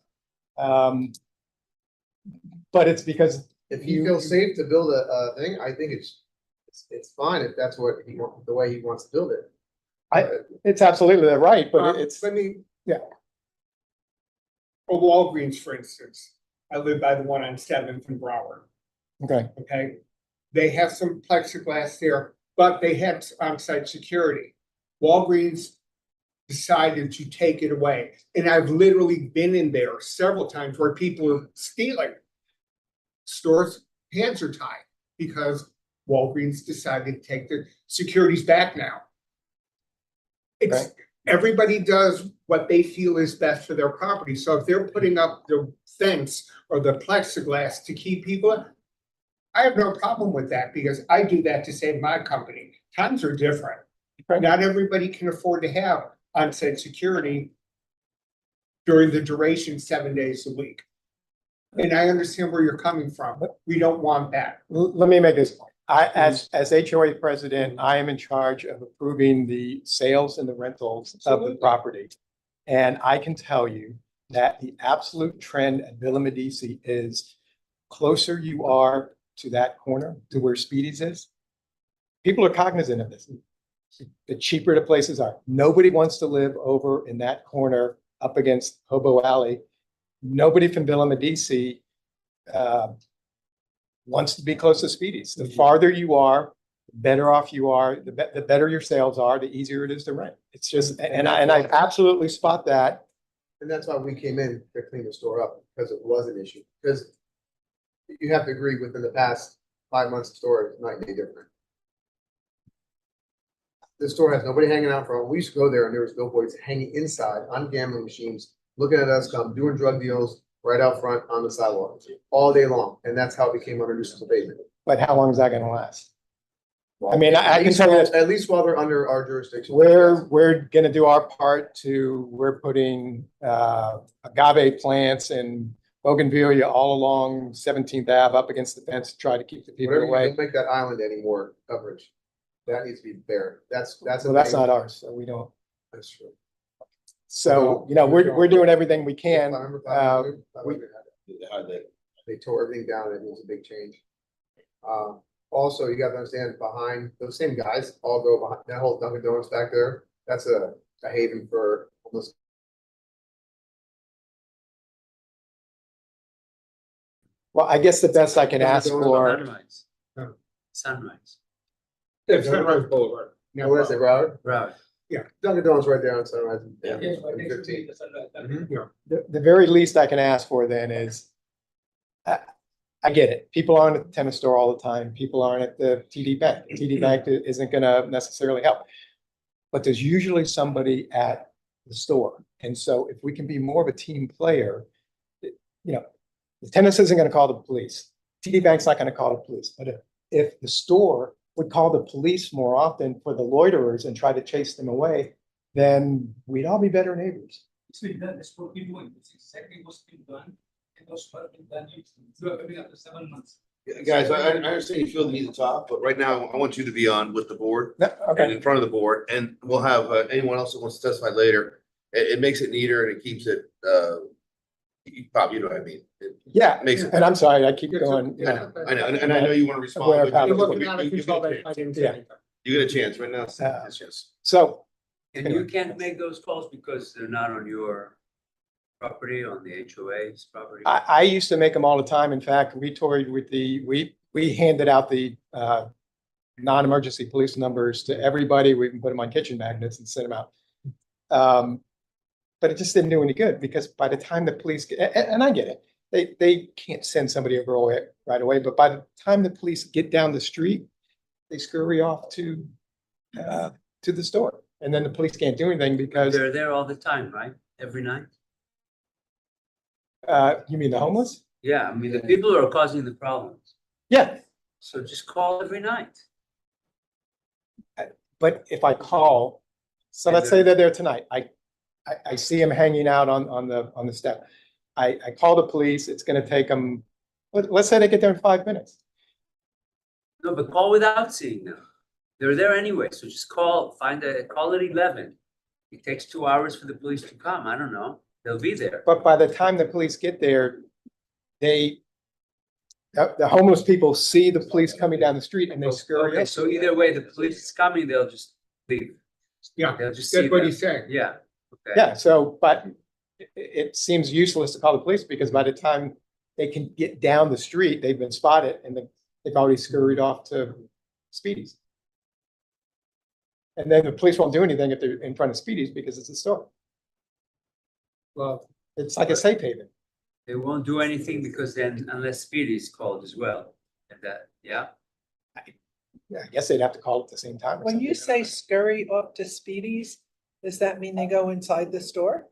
But it's because if he feels safe to build a thing, I think it's fine if that's what he wants, the way he wants to build it. it's absolutely their right, but it's, Let me. yeah. For Walgreens, for instance, I live by the one on Seventh and Broward, okay, okay? They have some plexiglass there, but they have on-site security. Walgreens decided to take it away, and I've literally been in there several times where people are stealing. Stores' hands are tied because Walgreens decided to take their securities back now. It's, everybody does what they feel is best for their property. So if they're putting up the fence or the plexiglass to keep people, I have no problem with that because I do that to save my company. Times are different. Right. Not everybody can afford to have on-site security during the duration 7 days a week. And I understand where you're coming from, but we don't want that. let me make this point. As HOA president, I am in charge of approving the sales and the rentals of the Absolutely. property. And I can tell you that the absolute trend at Villa Medici is closer you are to that corner, to where Speedy's is. People are cognizant of this. The cheaper the places are. Nobody wants to live over in that corner up against Hobo Alley. Nobody from Villa Medici wants to be close to Speedy's. The farther you are, the better off you are, the better your sales are, the easier it is to rent. It's just, and I absolutely spot that. And that's why we came in to clean the store up, because it was an issue, because you have to agree within the past 5 months, the store is night and day different. The store has nobody hanging out front. We used to go there and there was billboards hanging inside on gambling machines, looking at us come doing drug deals right out front on the sidewalk all day long. And that's how it became under nuisance abatement. But how long is that gonna last? I mean, I can tell you this, At least while they're under our jurisdiction. we're gonna do our part we're putting agave plants and bougainvillea all along 17th Ave up against the fence to try to keep the people Whatever, you away. don't make that island any more coverage. That needs to be there. That's. So that's not ours, so we don't. That's true. So, you know, we're doing everything we can. They tore everything down and it was a big change. Also, you gotta understand, behind, those same guys all go behind, that whole Dunkin' Donuts back there, that's a haven for homeless. Well, I guess the best I can ask for, Sunrise. Sunrise. It's Sunrise Boulevard. Now, what is it, Broward? Right. Dunkin' Donuts right there on Sunrise. Yeah. Yes, but and next to 15. the sunrise. the very least I can ask for then is, I get it. People aren't at the tennis store all the time. People aren't at the TD Bank. TD Bank isn't gonna necessarily help. But there's usually somebody at the store. And so if we can be more of a team player, you know, the tennis isn't gonna call the police. TD Bank's not gonna call the police. But if the store would call the police more often for the loiterers and try to chase them away, then we'd all be better neighbors. So that's what we're doing. It's exactly what's been done. And those what have been done. You are coming after 7 months. Yeah, guys, I understand you feel the need to talk, but right now I want you to be on with the board No, and okay, in front of the board, and we'll have anyone else that wants to testify later. It makes it neater and it keeps it, Bob, you know what I mean? It yeah, Makes it. and I'm sorry, I keep going, I know, and I know you want to respond. Aware but of you- how- you- you- you get a chance. Yeah. You get a chance right now. Yes, yes. So And you can't make those calls because they're not on your property, on the HOA's property? I used to make them all the time. In fact, we toured with we handed out the non-emergency police numbers to everybody. We can put them on kitchen magnets and send them out. But it just didn't do any good because by the time the police, and I get it, they can't send somebody over right away, but by the time the police get down the street, they scurry off to the store. And then the police can't do anything because, They're there all the time, right? Every night? you mean the homeless? Yeah, I mean, the people who are causing the problems. Yeah, So just call every night. but if I call, so let's say they're there tonight, I see them hanging out on the step. I call the police, it's gonna take them, let's say they get there in 5 minutes. No, but call without seeing them. They're there anyway, so just call at 11. It takes 2 hours for the police to come. I don't know. They'll be there. But by the time the police get there, the homeless people see the police coming down the street and they scurry. Okay, up. so either way, the police is coming, they'll just leave. Yeah, They'll just see that's what them. he's saying. Yeah. Okay. Yeah, so, but it seems useless to call the police because by the time they can get down the street, they've been spotted and they've already scurried off to Speedy's. And then the police won't do anything if they're in front of Speedy's because it's a store. Well, It's like a safe haven. They won't do anything because then unless Speedy is called as well. And that, yeah. Yeah, I guess they'd have to call at the same time. or When you something. say scurry off to Speedy's, does that mean they go inside the store?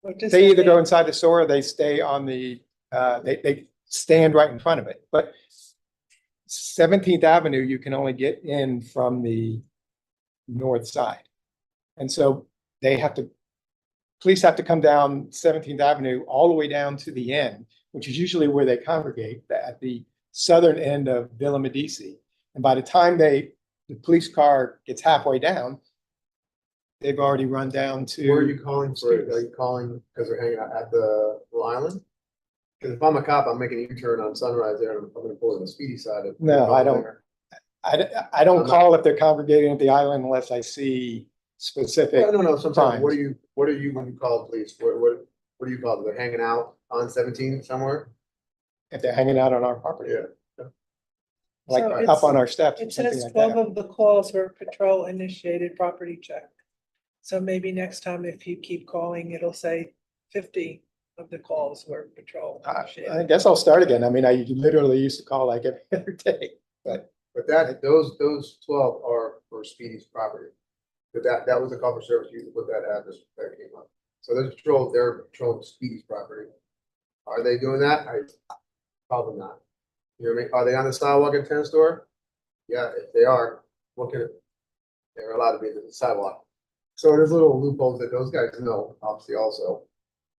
What does They that either go mean? inside the store or they stay on the, they stand right in front of it, but 17th Avenue, you can only get in from the north side. And so police have to come down 17th Avenue all the way down to the end, which is usually where they congregate at the southern end of Villa Medici. And by the time the police car gets halfway down, they've already run down to. Where are you calling for? Are you calling because they're hanging out at the Little Island? Because if I'm a cop, I'm making a U-turn on Sunrise there, and I'm gonna pull in the Speedy side of. No, I don't. I don't call if they're congregating at the island unless I see specific. No, sometimes, times. what do you when you call the police? What do you call them? They're hanging out on 17 somewhere? If they're hanging out on our property, Yeah. like So up it's- on our steps or It something says like 12 that. of the calls were patrol initiated property check. So maybe next time if you keep calling, it'll say 50 of the calls were patrol I initiated. guess I'll start again. I mean, I literally used to call like every other day, but But those 12 are for Speedy's property. But that was a call for service, you put that address that came up. So they're patrolling Speedy's property. Are they doing that? Probably not. You know what I mean? Are they on the sidewalk at the tennis store? Yeah, if they are, they're allowed to be on the sidewalk. So there's little loopholes that those guys know, obviously also.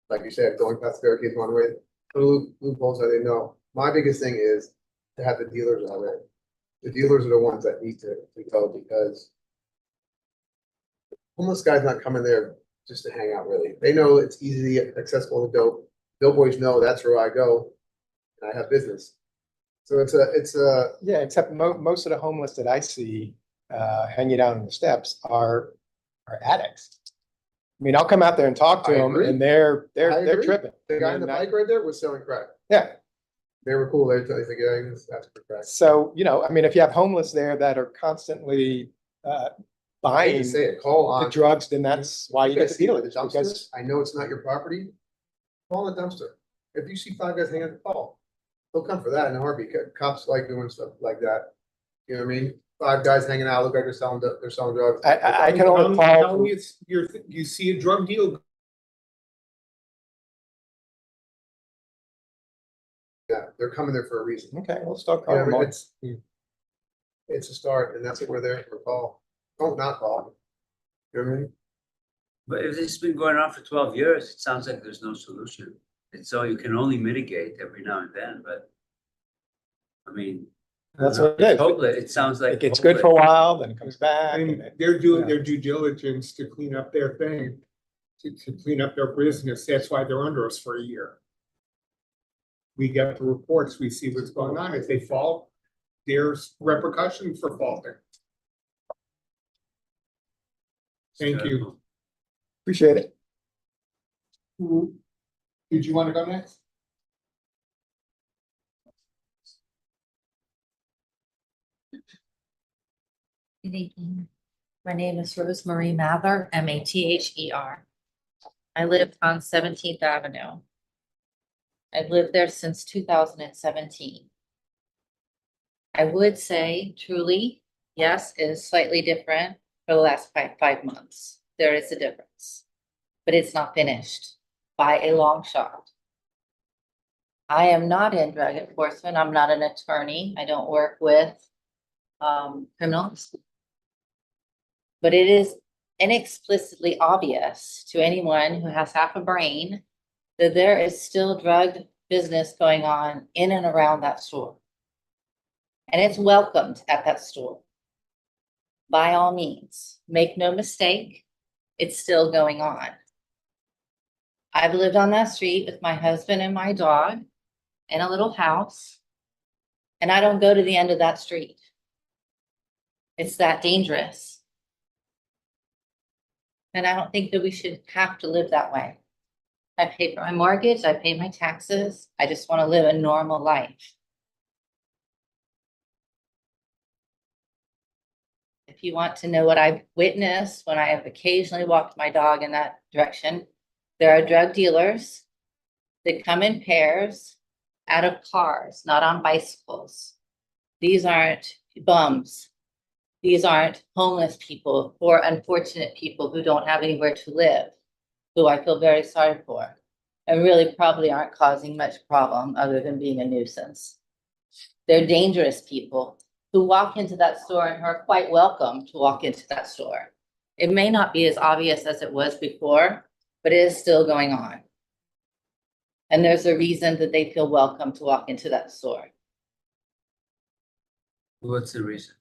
Like you said, going past the barricades one way, little loopholes that they know. My biggest thing is to have the dealers out there. The dealers are the ones that need to go because homeless guy's not coming there just to hang out really. They know it's easily accessible to dope. Dope boys know that's where I go and I have business. So it's a, yeah, except most of the homeless that I see hanging out on the steps are addicts. I mean, I'll come out there and talk to I them agree. and they're I agree. tripping. the guy on the And I- bike right there was selling crack. Yeah. They were cool. They tell you, yeah, that's perfect. So, you know, I mean, if you have homeless there that are constantly I hate buying to say it, call the on. drugs, then that's why you get to deal with it, The because dumpsters, I know it's not your property. Call the dumpster. If you see five guys hanging at the call, they'll come for that in a heartbeat. Cops like doing stuff like that. You know what I mean? Five guys hanging out, look like they're selling drugs. I can only How call. long you see a drug deal? Yeah, they're coming there for a reason. Okay, we'll start You know calling what I more. mean? It's a start, and that's what we're there for. Call. Don't not call. You know what I mean? But if this has been going on for 12 years, it sounds like there's no solution. And so you can only mitigate every now and then, but I mean. That's I don't what know, it it's is. hopeless. It sounds like. It gets good for a while, then it comes back. And they're doing their due diligence to clean up their thing, to clean up their business. That's why they're under us for a year. We get the reports, we see what's going on. If they fall, there's repercussions for faulting. Thank you. Appreciate it. Did you want to go next? Good evening. My name is Rosemary Mather, Mather. I live on 17th Avenue. I've lived there since 2017. I would say truly, yes, it is slightly different for the last five months. There is a difference, but it's not finished by a long shot. I am not in drug enforcement. I'm not an attorney. I don't work with criminals. But it is inexplicably obvious to anyone who has half a brain that there is still drug business going on in and around that store. And it's welcomed at that store. By all means, make no mistake, it's still going on. I've lived on that street with my husband and my dog in a little house, and I don't go to the end of that street. It's that dangerous. And I don't think that we should have to live that way. I pay for my mortgage, I pay my taxes. I just want to live a normal life. If you want to know what I've witnessed when I have occasionally walked my dog in that direction, there are drug dealers that come in pairs out of cars, not on bicycles. These aren't bums. These aren't homeless people or unfortunate people who don't have anywhere to live, who I feel very sorry for, and really probably aren't causing much problem other than being a nuisance. They're dangerous people who walk into that store and are quite welcome to walk into that store. It may not be as obvious as it was before, but it is still going on. And there's a reason that they feel welcome to walk into that store. What's the reason?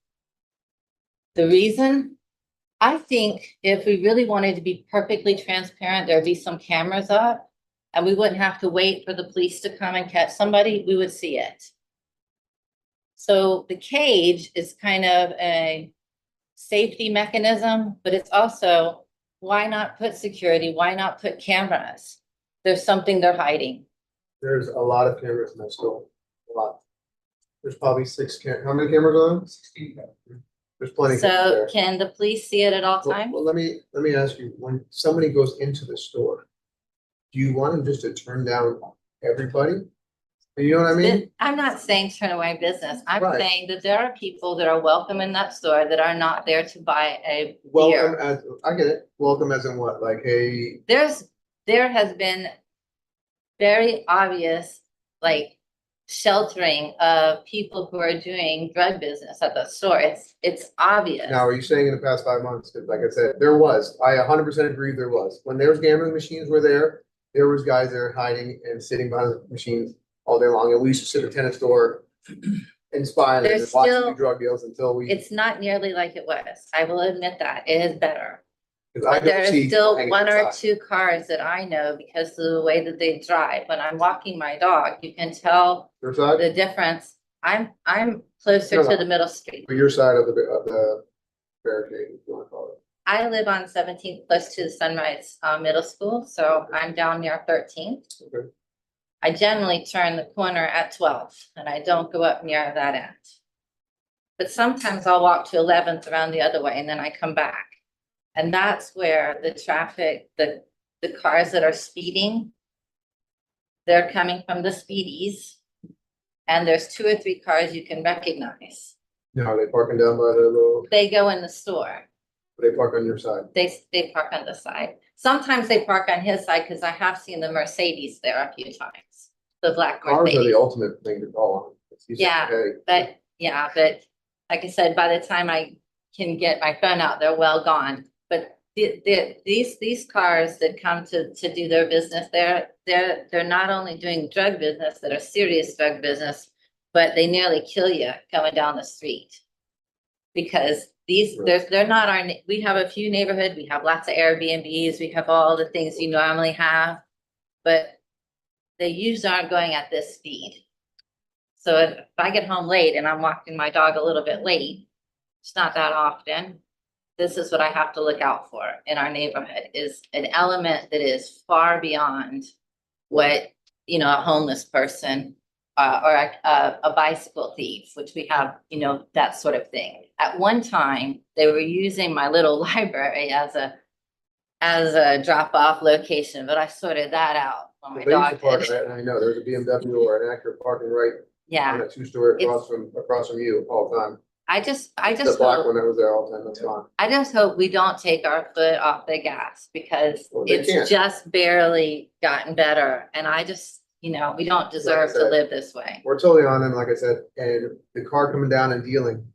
The reason, I think if we really wanted to be perfectly transparent, there'd be some cameras up and we wouldn't have to wait for the police to come and catch somebody, we would see it. So the cage is kind of a safety mechanism, but it's also, why not put security? Why not put cameras? There's something they're hiding. There's a lot of cameras in that store. A lot. There's probably how many cameras on? 16. There's plenty. So can the police see it at all times? Well, let me ask you, when somebody goes into the store, do you want them just to turn down everybody? You know what I mean? I'm not saying turn away business. I'm Right. saying that there are people that are welcome in that store that are not there to buy a Welcome beer. as, I get it. Welcome as in what? Like, hey, There has been very obvious, like, sheltering of people who are doing drug business at the store. It's obvious. now, are you saying in the past 5 months? Because like I said, there was, I 100% agree there was. When there was gambling machines were there was guys there hiding and sitting behind the machines all day long. And we used to sit at the tennis store and spy on them and There's watch them still- do drug deals until we. It's not nearly like it was. I will admit that. It is better. 'Cause I But there don't see is still hanging one or outside. two cars that I know because of the way that they drive. When I'm walking my dog, you can tell Your side, the difference. I'm closer No. to the middle street. or your side of the barricade, if you want to call it. I live on 17th close to the Sunrise Middle School, so I'm down near 13th. Okay. I generally turn the corner at 12th and I don't go up near that end. But sometimes I'll walk to 11th around the other way and then I come back. And that's where the traffic, the cars that are speeding, they're coming from the speedies. And there's 2 or 3 cars you can recognize. No, they parking down by the little, They go in the store. they park on your side. They park on the side. Sometimes they park on his side because I have seen the Mercedes there a few times. The black Cars are Mercedes. the ultimate thing to call on. It's easy to Yeah, pay. but like I said, by the time I can get my phone out, they're well gone. But these cars that come to do their business, they're not only doing drug business, that are serious drug business, but they nearly kill you coming down the street. Because they're not we have a few neighborhoods, we have lots of Airbnbs, we have all the things you normally have. But they usually aren't going at this speed. So if I get home late and I'm walking my dog a little bit late, it's not that often. This is what I have to look out for in our neighborhood, is an element that is far beyond what, you know, a homeless person or a bicycle thief, which we have, you know, that sort of thing. At one time, they were using my little library as a drop-off location, but I sorted that out when my They used to dog park, did. I know, there's a BMW or an Acura parking right on Yeah, a 2-story across from you all the time. I just The black hope. one that was there all the time, that's fine. I just hope we don't take our foot off the gas because Well, they it's can't. just barely gotten better. And I just, you know, we don't deserve to said, live this way. We're totally on them, like I said, and the car coming down and dealing.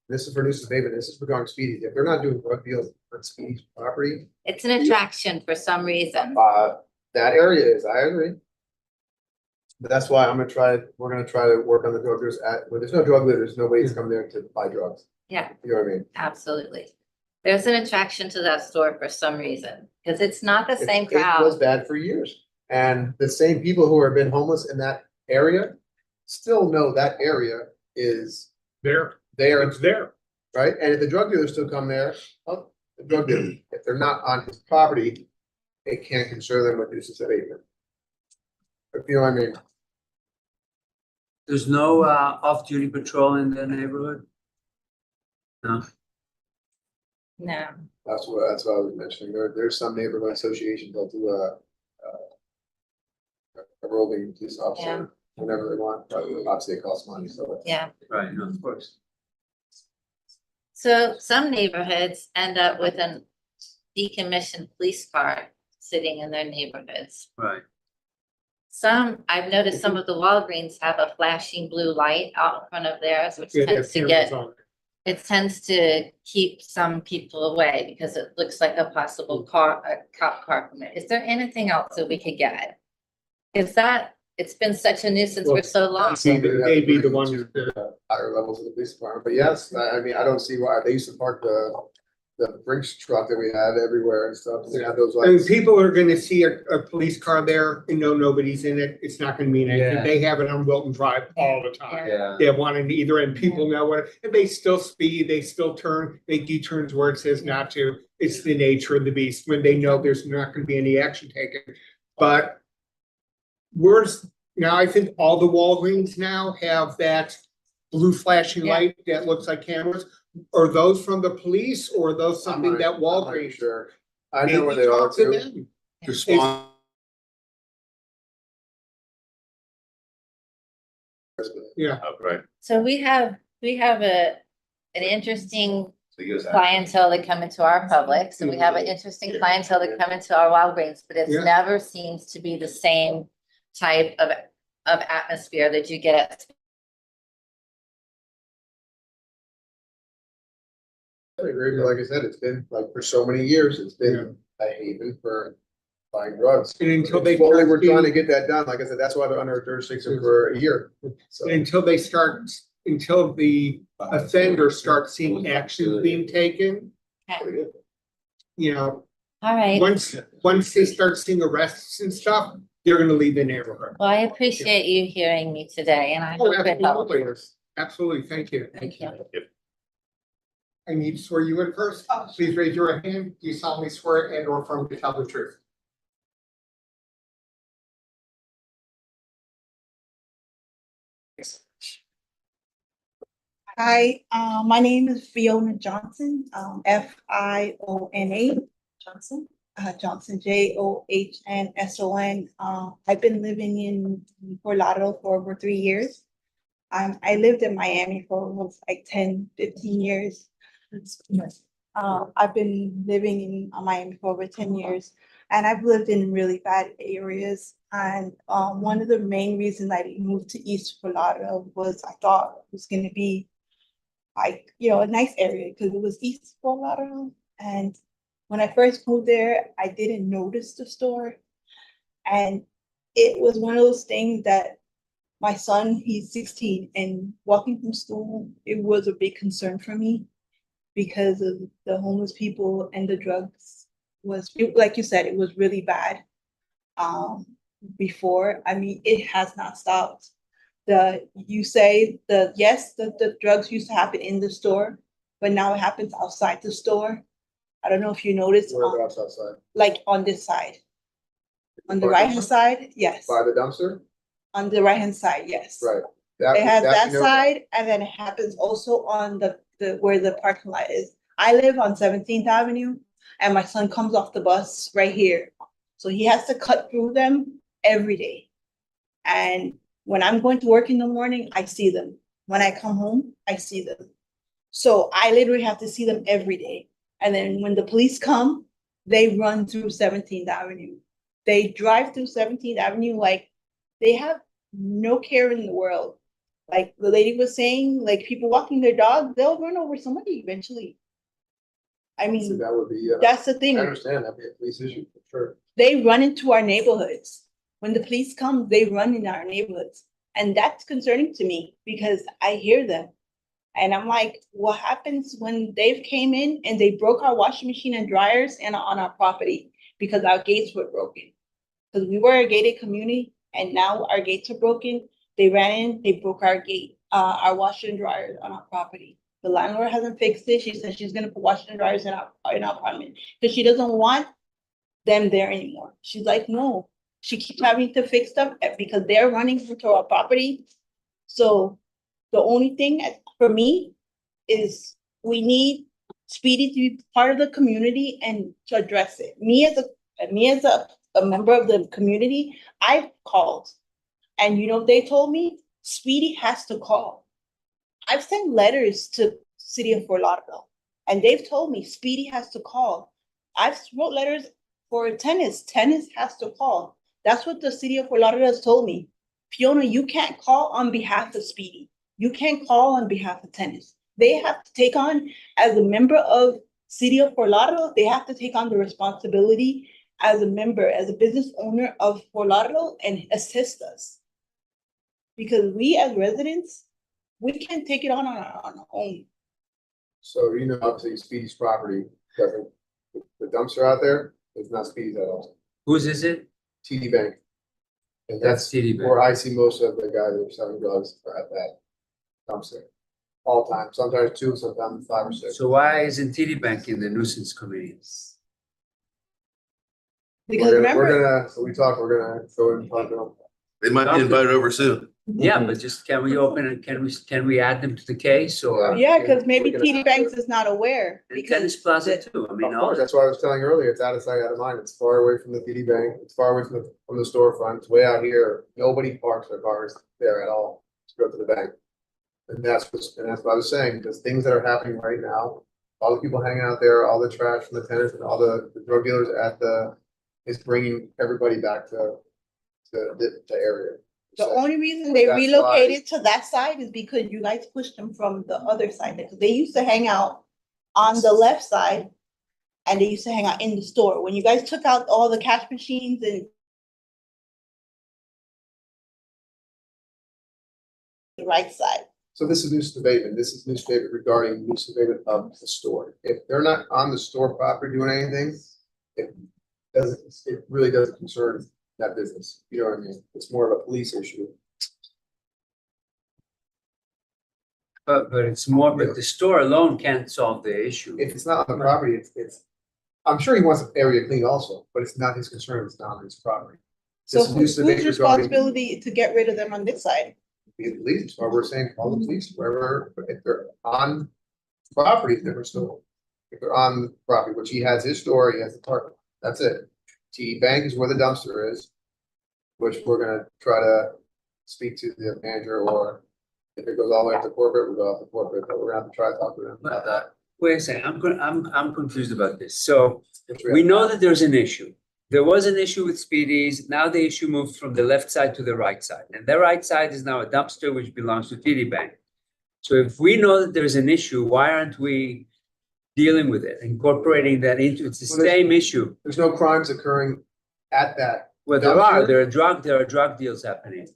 This is for Nuisance Abatement, this is regarding Speedy. If they're not doing drug deals on Speedy's property, It's an attraction for some reason. that area is, I agree. But that's why we're gonna try to work on the drug dealers when there's no drug dealers, nobody's coming there to buy drugs. Yeah, You know what I mean? absolutely. There's an attraction to that store for some reason, because it's not the same It was crowd. bad for years. And the same people who have been homeless in that area still know that area is There, there, it's there. right? And if the drug dealers still come there, well, the drug dealer, if they're not on his property, they can't concern them with nuisance abatement. If you know what I mean? There's no off-duty patrol in the neighborhood? No? No, That's what I was mentioning. There's some neighborhood associations that do a roving police officer whenever they want, but obviously it costs money, so. yeah. Right, no, of course. So some neighborhoods end up with a decommissioned police car sitting in their neighborhoods. Right. I've noticed some of the Walgreens have a flashing blue light out in front of theirs, which Yeah, tends to cameras on. it tends to keep some people away because it looks like a possible a cop car from it. Is there anything else that we could get? It's been such a nuisance for so long. They'd be the ones. Higher levels of the police department, but yes, I mean, I don't see why, they used to park the Brinks truck that we had everywhere and stuff, they had those And lights. people are gonna see a police car there and know nobody's in it. It's not gonna mean anything. Yeah. They have it on Wilton Drive all the time. Yeah. They have one in either end. People know what, and they still speed, they still make U-turns where it says not to. It's the nature of the beast when they know there's not gonna be any action taken. But now I think all the Walgreens now have that blue flashing Yeah. light that looks like cameras. Are those from the police or are those something that I'm not Walgreens? sure. I know where they Maybe are talk to too. them. Respond. Yeah. Right. So we have an interesting So he goes out. clientele that come into our Publix, and we have an interesting clientele that come into our Walgreens, but it Yeah. never seems to be the same type of atmosphere that you get at. I agree, but like I said, it's been like for so many years, it's been a haven for buying drugs. And until they Slowly, start we're trying to seeing- get that done, like I said, that's why they're under jurisdiction for a year, so. Until the offenders start seeing action being taken, you know, All right, once they start seeing arrests and stuff, they're gonna leave the neighborhood. well, I appreciate you hearing me today, and I Oh, hope it helps. Absolutely, thank you. Thank you. I need to swear you in first. Please raise your right hand. Do you solemnly swear and or affirm to tell the truth? Hi, my name is Fiona Johnson, Fiona Johnson, Johnson, Johnson. I've been living in Fort Lauderdale for over 3 years. I lived in Miami for almost like 10, 15 years. I've been living in Miami for over 10 years, and I've lived in really bad areas. And one of the main reasons I moved to East Fort Lauderdale was I thought it was gonna be like, a nice area because it was East Fort Lauderdale. And when I first moved there, I didn't notice the store. And it was one of those things that my son, he's 16, and walking from school, it was a big concern for me because of the homeless people and the drugs like you said, it was really bad. Before, I mean, it has not stopped. The drugs used to happen in the store, but now it happens outside the store. I don't know if you noticed, Whereabouts outside? like on this side, on the By right hand side, yes, By the dumpster? on the right hand side, yes. Right. It has that you know- side, and then it happens also on the where the parking lot is. I live on 17th Avenue, and my son comes off the bus right here. So he has to cut through them every day. And when I'm going to work in the morning, I see them. When I come home, I see them. So I literally have to see them every day. And then when the police come, they run through 17th Avenue. They drive through 17th Avenue like they have no care in the world. Like the lady was saying, like people walking their dog, they'll run over somebody eventually. I So mean, that would be, that's the I thing. understand, that'd be a police issue for sure. They run into our neighborhoods. When the police come, they run in our neighborhoods. And that's concerning to me because I hear them. And I'm like, what happens when they came in and they broke our washing machine and dryers and on our property because our gates were broken? Because we were a gated community and now our gates are broken. They ran in, they broke our gate, our washer and dryers on our property. The landlord hasn't fixed it. She said she's gonna put washer and dryers in our apartment because she doesn't want them there anymore. She's like, no, she keeps having to fix stuff because they're running into our property. So the only thing for me is we need Speedy to be part of the community and to address it. Me as a member of the community, I've called. And you know what they told me? Speedy has to call. I've sent letters to City of Fort Lauderdale, and they've told me Speedy has to call. I've wrote letters for tennis. Tennis has to call. That's what the City of Fort Lauderdale has told me. Fiona, you can't call on behalf of Speedy. You can't call on behalf of tennis. They have to take on, as a member of City of Fort Lauderdale, they have to take on the responsibility as a member, as a business owner of Fort Lauderdale and assist us. Because we as residents, we can't take it on our own. So, obviously Speedy's property, doesn't, the dumpster out there, it's not Speedy's at all. Whose is it? TD Bank. And That's that's TD Bank. where I see most of the guys that are selling drugs are at that dumpster. All time, sometimes 2, sometimes 5 or 6. So why isn't TD Bank in the nuisance committee? Because remember, We we're gonna go and talk to them. They might be invited over soon. Yeah, but just can we open it, can we add them to the case or? yeah, because maybe We're gonna TD have Banks to- is not aware. And Because Tennis Plaza too, I mean, Of all, course, that's why I was telling you earlier, it's out of sight, out of mind, it's far away from the TD Bank, it's far away from the storefront, it's way out here, nobody parks their cars there at all to go to the bank. And that's what I was saying, because things that are happening right now, all the people hanging out there, all the trash from the tenants and all the drug dealers is bringing everybody back to the area. the So, only reason they That's relocated to that side is because you guys pushed them from the other side. Because they used to hang out on the left side and they used to hang out in the store. When you guys took out all the cash machines and the right side. So this is nuisance abatement. This is nuisance abatement regarding nuisance abatement of the store. If they're not on the store property doing anything, it really doesn't concern that business. You know what I mean? It's more of a police issue. but it's more, but the store alone can't solve the issue. If it's not on the property, I'm sure he wants the area clean also, but it's not his concern. It's not on his property. So This is nuisance whose abatement regarding- responsibility to get rid of them on this side? be the police, or we're saying call the police, wherever, if they're on property, if they're still, if they're on property, which he has his store, he has the park, that's it. TD Bank is where the dumpster is, which we're gonna try to speak to the manager, or if it goes all the way up to corporate, we'll go up to corporate, but we're gonna have to try to talk to them about that. Wait a second, I'm confused about this. So we know that there's an issue. There was an issue with Speedies. Now the issue moved from the left side to the right side. And the right side is now a dumpster which belongs to TD Bank. So if we know that there's an issue, why aren't we dealing with it, incorporating that into, it's the Well, there's- same issue? There's no crimes occurring at that. Well, dumpster. there are drug deals happening.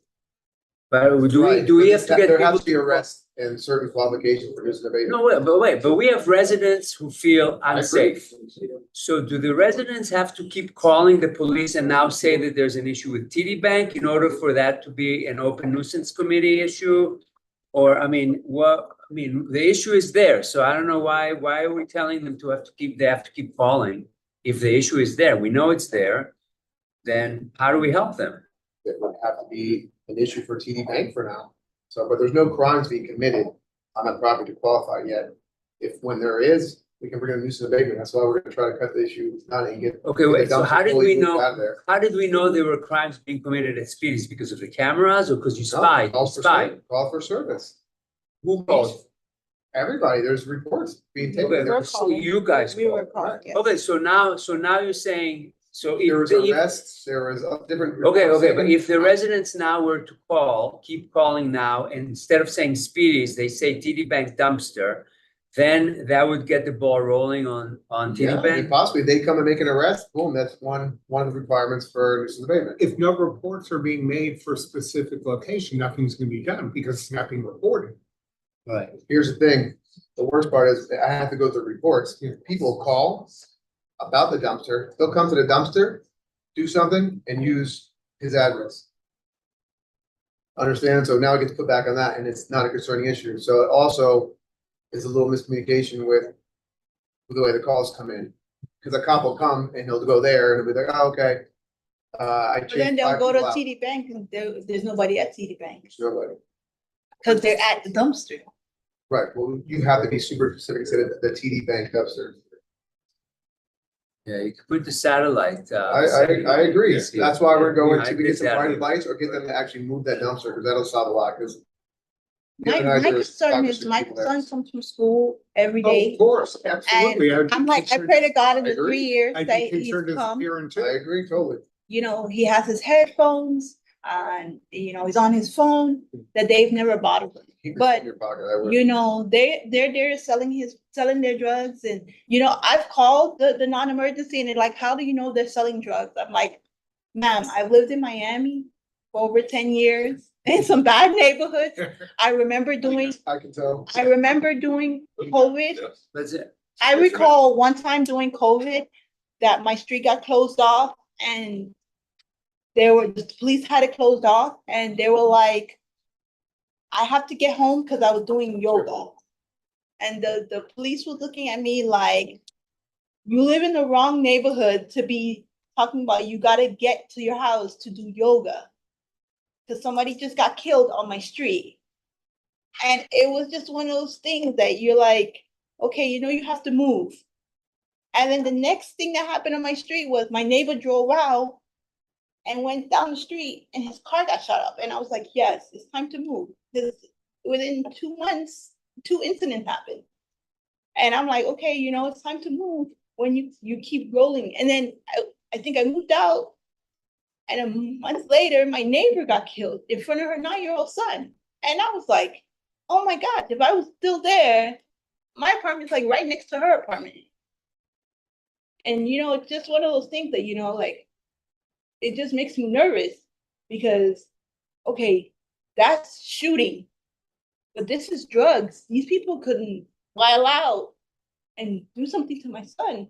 But do we have to get There people has to be to arrests and certain qualifications for nuisance abatement. No, but we have residents who feel unsafe. So do the residents have to keep calling the police and now say that there's an issue with TD Bank in order for that to be an open nuisance committee issue? Or, I mean, the issue is there, so I don't know why are we telling them they have to keep calling? If the issue is there, we know it's there, then how do we help them? It would have to be an issue for TD Bank for now. So, but there's no crimes being committed on that property to qualify yet. If, when there is, we can bring a nuisance abatement. That's why we're gonna try to cut the issue out and get. Okay, get the wait, so dumpster how did fully we moved know, out of there. how did we know there were crimes being committed at Speedies? Because of the cameras or because you No, spied? Call for Spied. service. Call for service. Who called? Everybody, there's reports being Okay, taken. so you guys We were called. calling, yes. Okay, so now you're saying, so There was if, arrests, there was different. okay, reports but taken. if the residents now were to keep calling now, and instead of saying Speedies, they say TD Bank dumpster, then that would get the ball rolling on Yeah, TD Bank? possibly, they come and make an arrest, boom, that's one of the requirements for nuisance abatement. If no reports are being made for a specific location, nothing's gonna be done because it's not being reported. Right. Here's the thing, the worst part is I have to go through reports. People call about the dumpster, they'll come to the dumpster, do something and use his address. Understand? So now it gets put back on that and it's not a concerning issue. So it also is a little miscommunication with the way the calls come in. Because a cop will come and he'll go there and he'll be like, oh, okay. I But then chased they'll five go to people out. TD Bank and there's nobody at TD Bank There's nobody. because they're at the dumpster. Right, well, you have to be super specific, say that the TD Bank dumpster. Yeah, you could put the satellite. I agree, that's why we're going to, I we did get some that. bright lights or get them to actually move that dumpster, because that'll solve a lot, because. My concern is my son comes from school every Oh, day. of course, absolutely. I'd be I'm like, I concerned- pray to God in I the agree. 3 years I'd that be he's concerned as a come, parent I too. agree totally. you know, he has his headphones and, you know, he's on his phone that they've never bothered him. Keep it But, in your pocket, I would. you know, they're there selling their drugs and, you know, I've called the non-emergency and they're like, how do you know they're selling drugs? I'm like, ma'am, I've lived in Miami for over 10 years in some bad neighborhoods. I remember doing COVID. That's it. I recall one time during COVID that my street got closed off and the police had it closed off and they were like, I have to get home because I was doing yoga. And the police was looking at me like, you live in the wrong neighborhood to be talking about you gotta get to your house to do yoga. Because somebody just got killed on my street. And it was just one of those things that you're like, okay, you know, you have to move. And then the next thing that happened on my street was my neighbor drove out and went down the street and his car got shot up. And I was like, yes, it's time to move. Because within 2 months, 2 incidents happened. And I'm like, okay, you know, it's time to move when you keep rolling. And then I think I moved out. And a month later, my neighbor got killed in front of her 9-year-old son. And I was like, oh my God, if I was still there, my apartment's like right next to her apartment. And, you know, it's just one of those things that, you know, like, it just makes me nervous because, okay, that's shooting, but this is drugs. These people couldn't file out and do something to my son.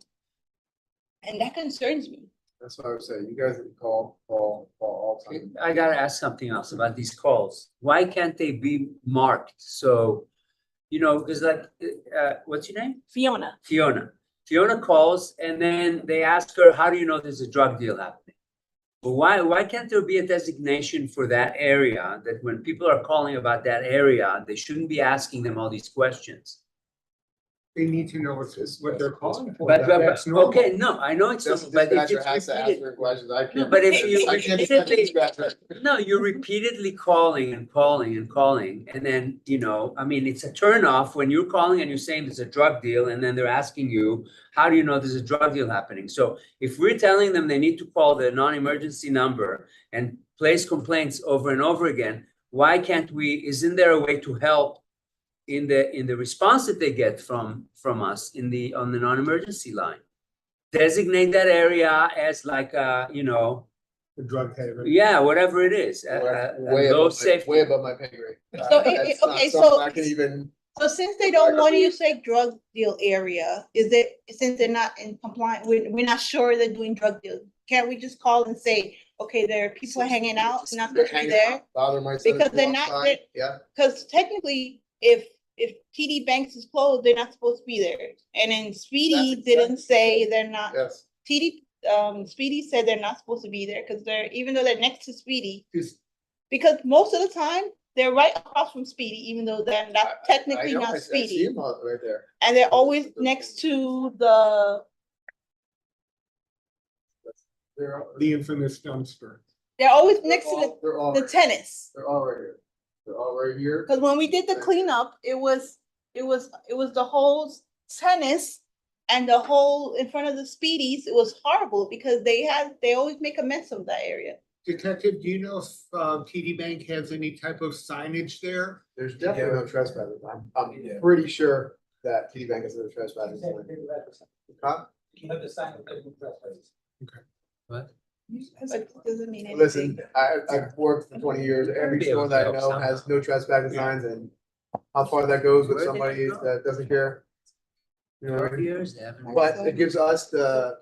And that concerns me. That's what I would say, you guys would call all the time. I gotta ask something else about these calls. Why can't they be marked? So, you know, because like, what's your name? Fiona. Fiona calls and then they ask her, how do you know there's a drug deal happening? But why can't there be a designation for that area, that when people are calling about that area, they shouldn't be asking them all these questions? They need to know what they're calling for. But, okay, no, I know it's, This but if dispatcher it's has to ask repeated, her questions. I no, can't. but if you I can't defend the repeatedly, dispatcher. no, you're repeatedly calling and calling and calling, and then, I mean, it's a turnoff when you're calling and you're saying there's a drug deal, and then they're asking you, how do you know there's a drug deal happening? So if we're telling them they need to call the non-emergency number and place complaints over and over again, why can't we, isn't there a way to help in the response that they get from us on the non-emergency line? Designate that area as like, The drug category. yeah, whatever it is, Way low above safety. way above my pay grade. So, That's not okay, something so- I can even. So since they don't want you to say drug deal area, since they're not in compliance, we're not sure they're doing drug deals, can't we just call and say, okay, there are people hanging out, not supposed to be there? Bother my son. Because they're not, Fine, yeah. because technically, if TD Banks is closed, they're not supposed to be there. And then Speedy That's didn't say they're not, Yes. Speedy said they're not supposed to be there because even though they're next to Speedy, Is- because most of the time, they're right across from Speedy, even though they're not technically I know, not I see Speedy. him right there. And they're always next to the, The infamous dumpster. they're always next to They're all. the tennis. They're all right here. They're all right here. Cause when we did the cleanup, it was the whole tennis and the whole in front of the Speedies. It was horrible because they always make a mess of that area. Detective, do you know if TD Bank has any type of signage there? There's definitely no trespassing. I'm pretty sure that TD Bank is no trespassing. Huh? You have the sign of the trespass. What? But doesn't mean anything. Listen, I've worked for 20 years. Every store that I know has no trespassing signs, and how far that goes with somebody that doesn't care. You know what I mean? But it gives us the.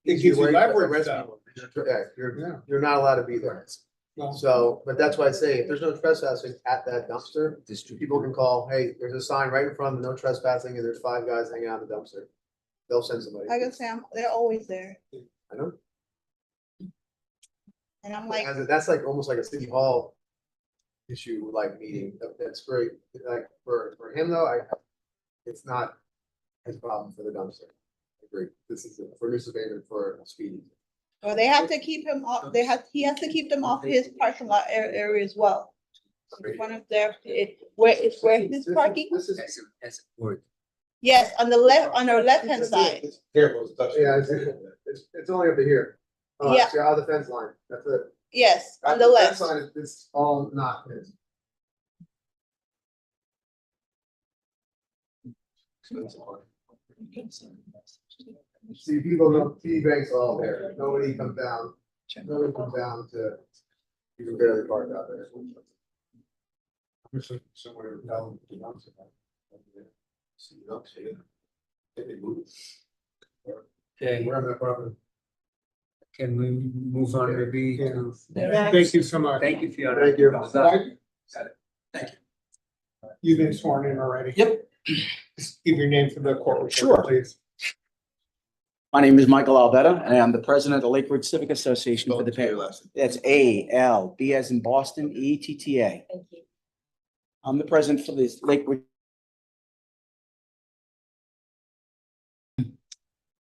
It gives you way to leverage, arrest though. people. Yeah, you're not allowed to be there. So, but that's why I say, if there's no trespassing at that dumpster, people can call, hey, there's a sign right in front, no trespassing, and there's 5 guys hanging out in the dumpster. They'll send somebody. Like I say, they're always there. I know. And I'm like, That's like almost like a city hall issue, like meeting. That's great. Like for him though, it's not his problem for the dumpster. I agree. This is for Nuisance Abatement for Speedy. or they have to keep him off, he has to keep them off his parking lot area as well. In front of where his parking, This is. As a word. yes, on the left-hand side. Yeah, it's only up to here. Oh, Yeah. see, out of the fence line. That's it. Yes, on the Fence left. line is all not his. See, people know TD Bank's all there. Nobody comes down. Nobody comes down to, you can barely park out there. Somewhere down. Okay, We're on that property. can we move on maybe to? Thank you so much. Thank you, Fiona. Thank you. You've been sworn in already? Yep. Just give your name for the court. Sure. Please. My name is Michael Albetta, and I'm the president of the Lakewood Civic Association for the past. That's AL, B as in Boston, ETTA. Thank you. I'm the president for this Lakewood.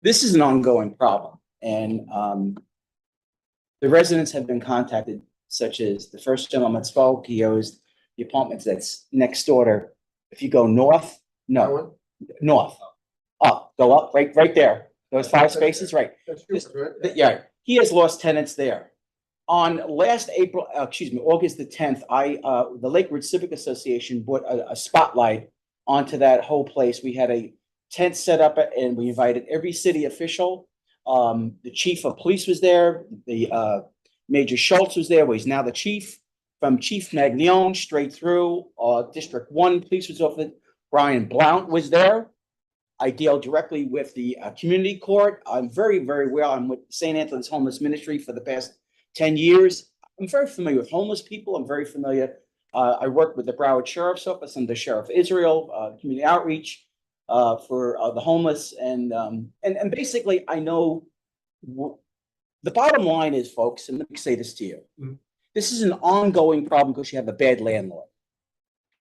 This is an ongoing problem, and the residents have been contacted, such as the first gentleman that spoke. He owes the apartments that's next door to, if you go north, no, north, up, go up, right there. Those 5 spaces, right? That's yours, right? Yeah, he has lost tenants there. On last August the 10th, the Lakewood Civic Association brought a spotlight onto that whole place. We had a tent set up and we invited every city official. The chief of police was there. The Major Schultz was there, he's now the chief. From Chief Maglione straight through, District 1 Police was officer, Brian Blount was there. I deal directly with the community court. I'm very, very well. I'm with St. Anthony's Homeless Ministry for the past 10 years. I'm very familiar with homeless people. I'm very familiar. I work with the Broward Sheriff's Office and the Sheriff Israel, community outreach for the homeless. And basically, I know The bottom line is, folks, and let me say this to you. Mhm. This is an ongoing problem because you have a bad landlord.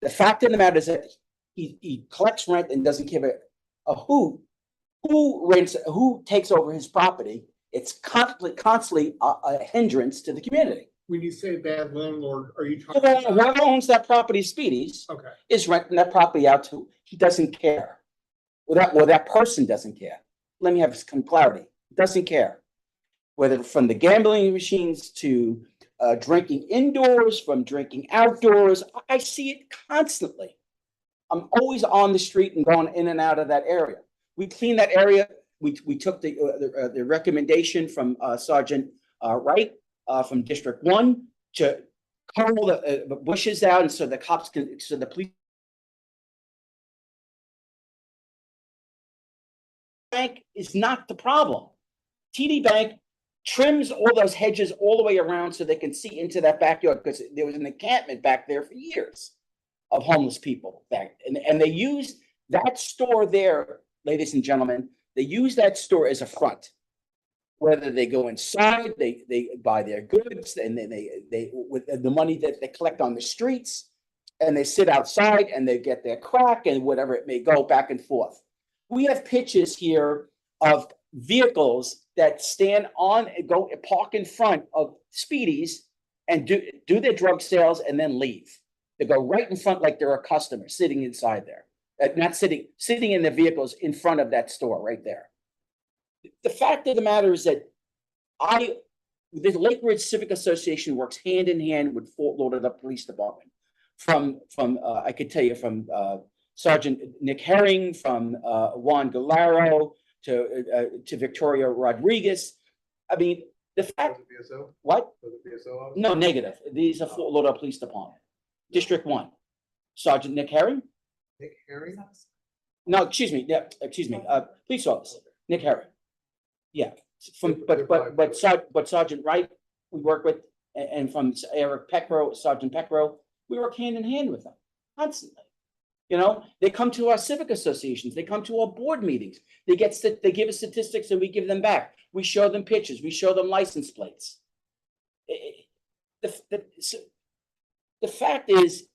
The fact of the matter is that he collects rent and doesn't give a hoot who rents, who takes over his property. It's constantly a hindrance to the community. When you say bad landlord, are you talking Whoever about? owns that property, Speedy's, Okay, is renting that property out to, he doesn't care. Well, that person doesn't care. Let me have some clarity. Doesn't care. Whether from the gambling machines to drinking indoors, from drinking outdoors, I see it constantly. I'm always on the street and going in and out of that area. We cleaned that area. We took the recommendation from Sergeant Wright from District 1 to cut all the bushes out, and so the cops can, so the police bank is not the problem. TD Bank trims all those hedges all the way around so they can see into that backyard, because there was an encampment back there for years of homeless people back, and they used that store there, ladies and gentlemen. They use that store as a front. Whether they go inside, they buy their goods, and then they with the money that they collect on the streets, and they sit outside and they get their crack and whatever it may go back and forth. We have pictures here of vehicles that stand on and go park in front of Speedy's and do their drug sales and then leave. They go right in front like they're a customer sitting inside there, not sitting in their vehicles in front of that store right there. The fact of the matter is that the Lake Ridge Civic Association works hand in hand with Fort Lauderdale Police Department. From I could tell you from Sergeant Nick Herring, from Juan Galaro to Victoria Rodriguez. I mean, the fact. What? No, negative. These are Fort Lauderdale Police Department, District 1. Sergeant Nick Herring. Nick Harry? No, excuse me. Yeah, excuse me. Police officer Nick Herring. Yeah, but Sergeant Wright we work with, and from Eric Peckrow, Sergeant Peckrow, we work hand in hand with them constantly. You know, they come to our civic associations, they come to our board meetings, they give us statistics and we give them back. We show them pictures, we show them license plates. The fact is,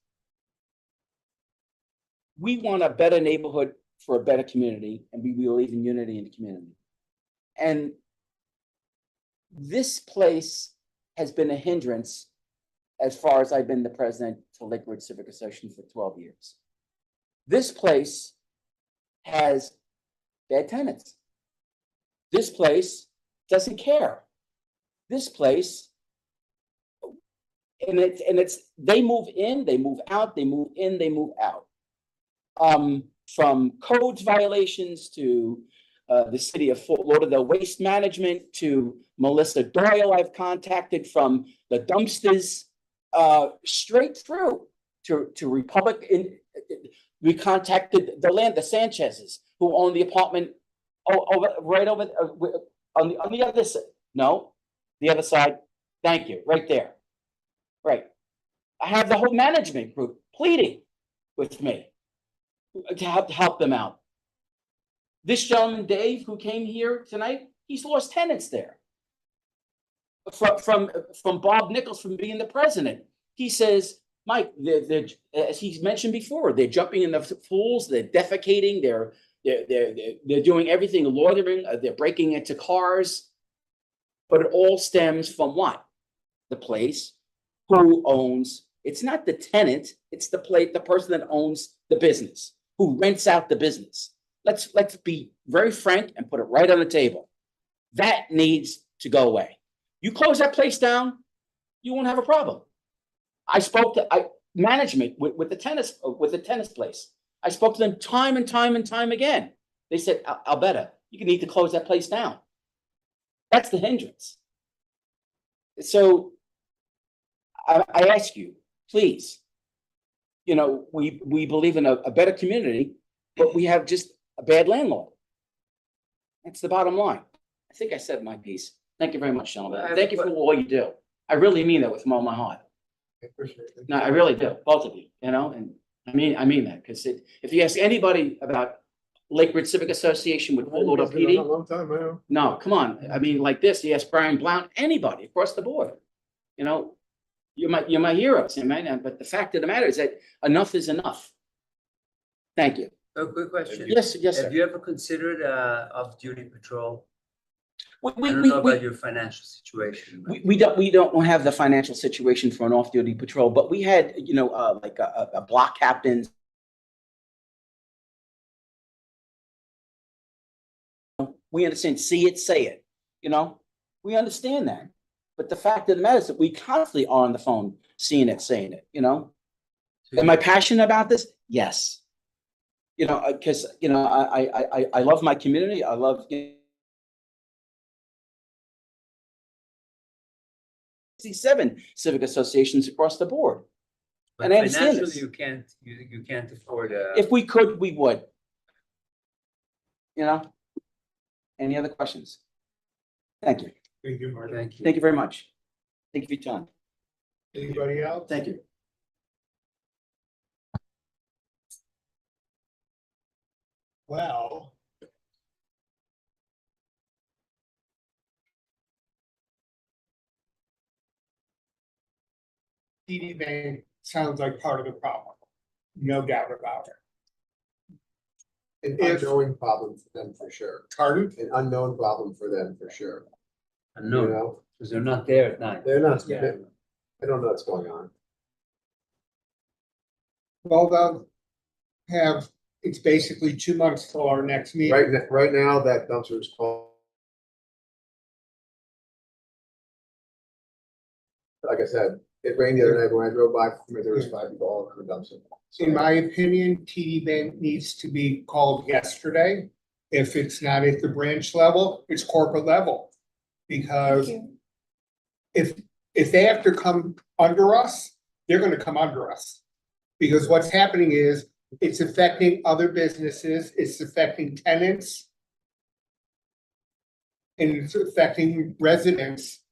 we want a better neighborhood for a better community, and we believe in unity in the community. And this place has been a hindrance as far as I've been the president for Lake Ridge Civic Association for 12 years. This place has bad tenants. This place doesn't care. This place, and it's they move in, they move out, they move in, they move out. From codes violations to the city of Fort Lauderdale Waste Management to Melissa Doyle I've contacted, from the dumpsters straight through to Republic. We contacted the Sanchez's who own the apartment right over on the other side. No, the other side. Thank you. Right there. Right. I have the whole management group pleading with me to help them out. This gentleman, Dave, who came here tonight, he's lost tenants there. From Bob Nichols from being the president. He says, Mike, they're as he's mentioned before, they're jumping in the pools, they're defecating, they're doing everything, loitering, they're breaking into cars. But it all stems from what? The place, who owns, it's not the tenant, it's the person that owns the business, who rents out the business. Let's be very frank and put it right on the table. That needs to go away. You close that place down, you won't have a problem. I spoke to management with the tennis place. I spoke to them time and time again. They said, Alberta, you need to close that place down. That's the hindrance. So I ask you, please, you know, we believe in a better community, but we have just a bad landlord. That's the bottom line. I think I said my piece. Thank you very much, gentlemen. Thank you for all you do. I really mean that with all my heart. I appreciate it. No, I really do, both of you, you know, and I mean that, because if you ask anybody about Lake Ridge Civic Association with Full Load It's been PD. a long time, I know. No, come on. I mean, like this, you ask Brian Blount, anybody across the board. You know, you're my heroes, man. But the fact of the matter is that enough is enough. Thank you. A quick question. Yes, yes, Have sir. you ever considered off-duty patrol? We, I we, don't we, know about we, your financial situation. but- we don't have the financial situation for an off-duty patrol, but we had, you know, like a block captain. We understand, see it, say it, you know, we understand that. But the fact of the matter is that we constantly are on the phone, seeing it, saying it, you know? Am I passionate about this? Yes. You know, because, you know, I love my community. I love, 67 civic associations across the board. But And I understand financially, this. you can't afford If we could, we would. You know? Any other questions? Thank you. Thank you, Mark. thank you. Thank you very much. Thank you for your time. Anybody else? Thank you. Well. TD Bank sounds like part of the problem, no doubt about it. An If- unknowing problem for them for sure. Pardon? An unknown problem for them for sure. You Unknown, know, because they're not there at night. they're not, Yeah. they don't know what's going on. Well, they'll have, it's basically 2 months till our next meeting. Right now, that dumpster is called. Like I said, it rained the other night when I drove by, there was 5 people all in the dumpster. So- In my opinion, TD Bank needs to be called yesterday. If it's not at the branch level, it's corporate level. Because if they have to come under us, they're gonna come under us. Because what's happening is, it's affecting other businesses, it's affecting tenants. And it's affecting residents.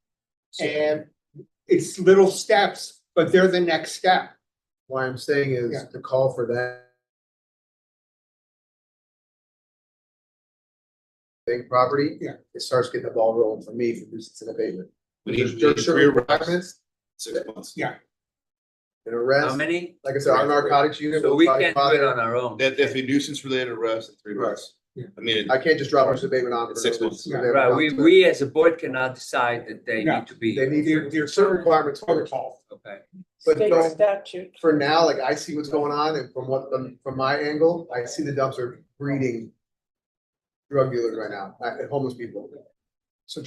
And it's little steps, but they're the next step. Why I'm saying is Yeah. the call for that. Big property. Yeah. It starts getting the ball rolling for me for nuisance and abatement. We There's need certain three arrests, requirements, 6 months. Yeah. an How arrest, many? like I said, our narcotics unit. So will we try to can't do file- it on our own. That if a nuisance related arrest, and 3 arrests. Right. I mean, I can't just drop nuisance abatement on. for 6 no months. reason. Yeah. Right, we as a board cannot decide that they No. need to be. They need, there's certain requirements for it. Protocol. Okay. But State don't- statute. for now, like I see what's going on and from my angle, I see the dumpster breeding drug dealers right now, and homeless people. So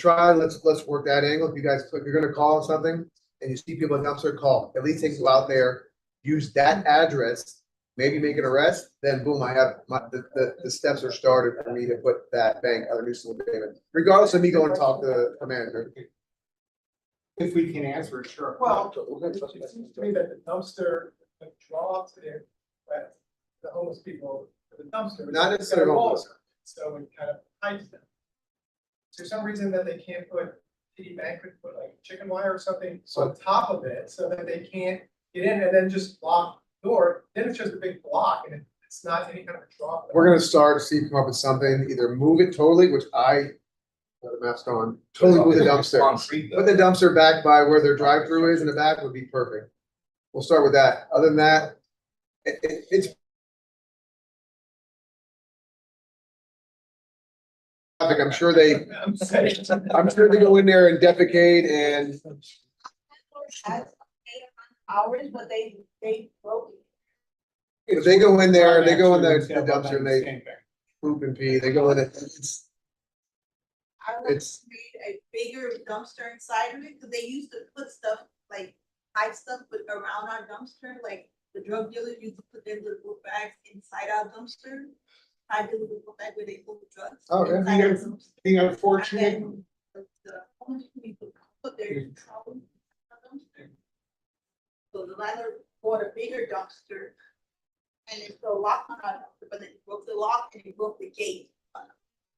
let's work that angle. If you guys, if you're gonna call something and you see people at dumpster, call. At least they can go out there, use that address, maybe make an arrest, then boom, I have the steps are started for me to put that bank under nuisance abatement. Regardless of me going to talk to the manager. If we can answer, sure. Well, it seems to me that the dumpster would draw to the homeless people, to the dumpster. Not necessarily homeless. So it kind of hides them. Is there some reason that they can't put, TD Bank could put like chicken wire or something on top of it so that they can't get in and then just block the door? Then it's just a big block and it's not any kind of a draw. We're gonna start, see if we come up with something, either move it totally, which the map's gone, totally move the dumpster. Put the dumpster back by where their drive-through is in the back would be perfect. We'll start with that. Other than that, it's. I'm sure they go in there and defecate and Hours, but they broke it. if they go in there, they go in the Same dumpster and they thing. poop and pee, they go in it. I would It's- create a bigger dumpster inside of it, because they used to put stuff like hide stuff but around our dumpster, like the drug dealers used to put their little bags inside our dumpster. I do the book bag where they put the drugs. Oh, yeah. inside our dumpster. The And unfortunate, then the homeless people put their trouble in our dumpster. So the landlord bought a bigger dumpster. And it's still locked on our dumpster, but then it broke the lock and it broke the gate.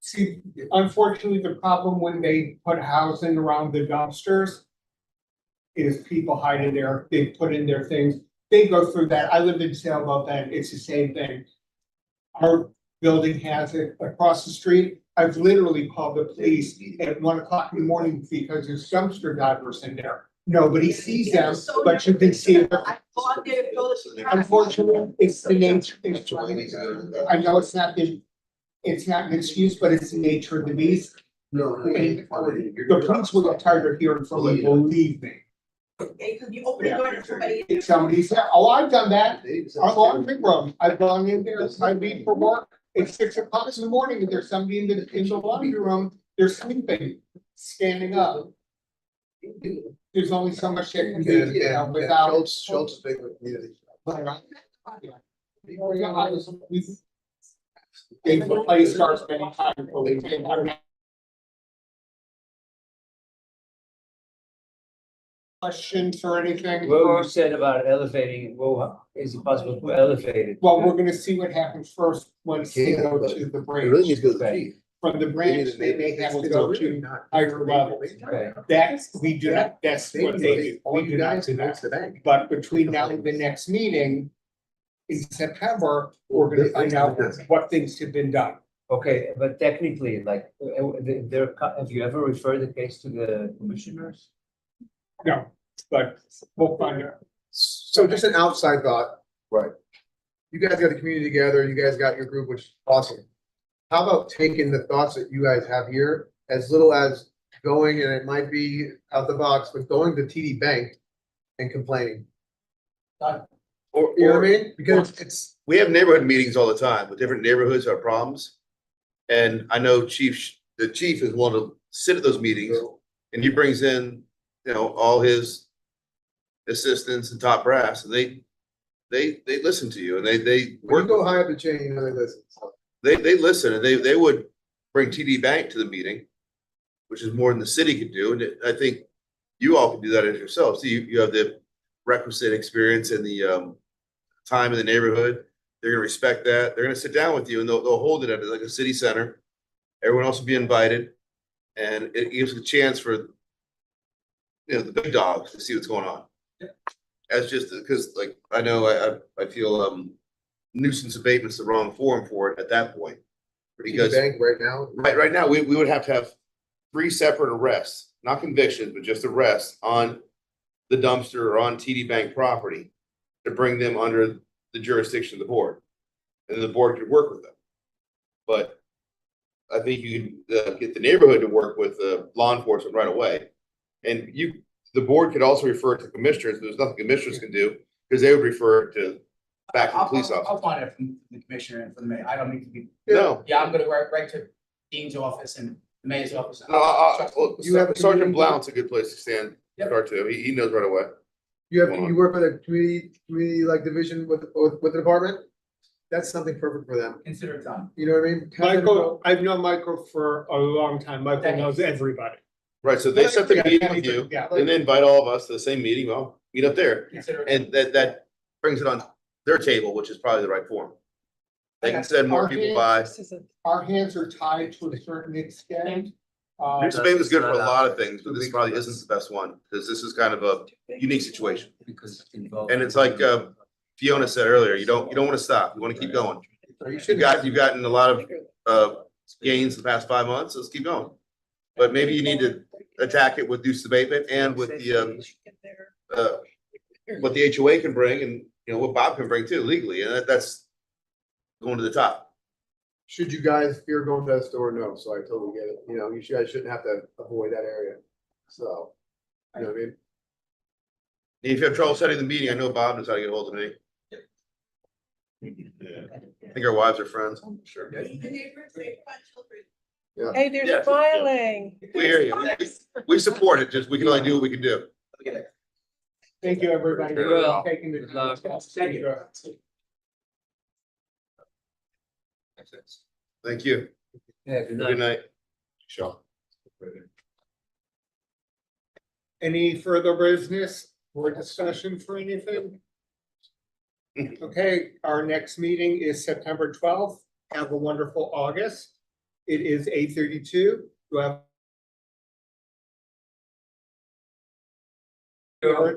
see, unfortunately, the problem when they put housing around the dumpsters is people hide in there, they put in their things, they go through that. I lived in Salem, about that, it's the same thing. Our building has it across the street. I've literally called the police at 1 o'clock in the morning because there's dumpster divers in there. Nobody sees them, but you can see them. Unfortunately, it's the nature. I know it's not an excuse, but it's the nature of the beast. No. And the police will get tired of hearing from me, believe me. If somebody said, oh, I've done that. Our laundry room, I've gone in there, I leave for work. It's 6 o'clock in the morning and there's somebody in the laundry room, they're sleeping, standing up. There's only so much that can be, you know, without. Schultz is big with community. They've replaced ours many times. Questions or anything? What you said about elevating, well, is it possible to elevate it? Well, we're gonna see what happens first once they go to the It really needs branch. to go to the chief. From the branch, they may have to go to higher levels. Okay. That's, we do not, that's what they do. We do not do that. The bank. But between now and the next meeting in September, we're gonna find out what things have been done. Okay, but technically, like, have you ever referred the case to the commissioners? No, but we'll find out. So just an outside thought. Right. You guys got the community together, you guys got your group, which is awesome. How about taking the thoughts that you guys have here, as little as going, and it might be out the box, but going to TD Bank and complaining? Or, You know what I mean? Because it's, we have neighborhood meetings all the time with different neighborhoods that have problems. And I know the chief is one to sit at those meetings and he brings in, you know, all his assistants and top brass and they listen to you and they when work. you go high up the chain, you know, they listen. They listen and they would bring TD Bank to the meeting, which is more than the city could do. And I think you all can do that as yourselves. So you have the requisite experience and the time in the neighborhood. They're gonna respect that. They're gonna sit down with you and they'll hold it at like a city center. Everyone else will be invited. And it gives a chance for, you know, the big dogs to see what's going on. As just because like, I know I feel nuisance abatement's the wrong forum for it at that point. Because TD Bank right now. right now, we would have to have 3 separate arrests, not convictions, but just arrests on the dumpster or on TD Bank property to bring them under the jurisdiction of the board. And the board could work with them. But I think you can get the neighborhood to work with law enforcement right away. And the board could also refer it to commissioners. There's nothing commissioners can do because they would refer it to back to the police officer. I'll find it from the commissioner and from the mayor. I don't need to be. No. Yeah, I'm gonna write right to Dean's office and the mayor's office. Well, You have a Sergeant community- Blount's a good place to stand, Yep. start to. He knows right away. You work with a community like division with the department? That's something perfect for them. Consider it done. You know what I mean? Michael, I've known Michael for a long time. Michael knows everybody. Right, so they set the Yeah, meeting with you, yeah. and they invite all of us to the same meeting, well, meet up there. Consider it. And that brings it on their table, which is probably the right form. They can send more people by. Our hands are tied to a certain extent. Nuisance abatement is good for a lot of things, but this probably isn't the best one, because this is kind of a unique situation. Because it's involved. And it's like Fiona said earlier, you don't want to stop, you want to keep going. You've gotten a lot of gains the past 5 months, let's keep going. But maybe you need to attack it with nuisance abatement and with the what the HOA can bring and, you know, what Bob can bring too legally, and that's going to the top. Should you guys fear going to that store? No, so I totally get it. You know, you guys shouldn't have to avoid that area. So, you know what I mean? If you have trouble setting the meeting, I know Bob knows how to get hold of me. Yeah. I think our wives are friends. Sure. Yeah. Hey, there's Yes. filing. We hear you. We support it, just we can only do what we can do. Thank you, everybody. Very well. Taking the Good luck. time. Thank you. Thank you. Yeah, good night. Good night. Sure. Any further business or discussion for anything? Okay, our next meeting is September 12th. Have a wonderful August. It is 8:32. Do I have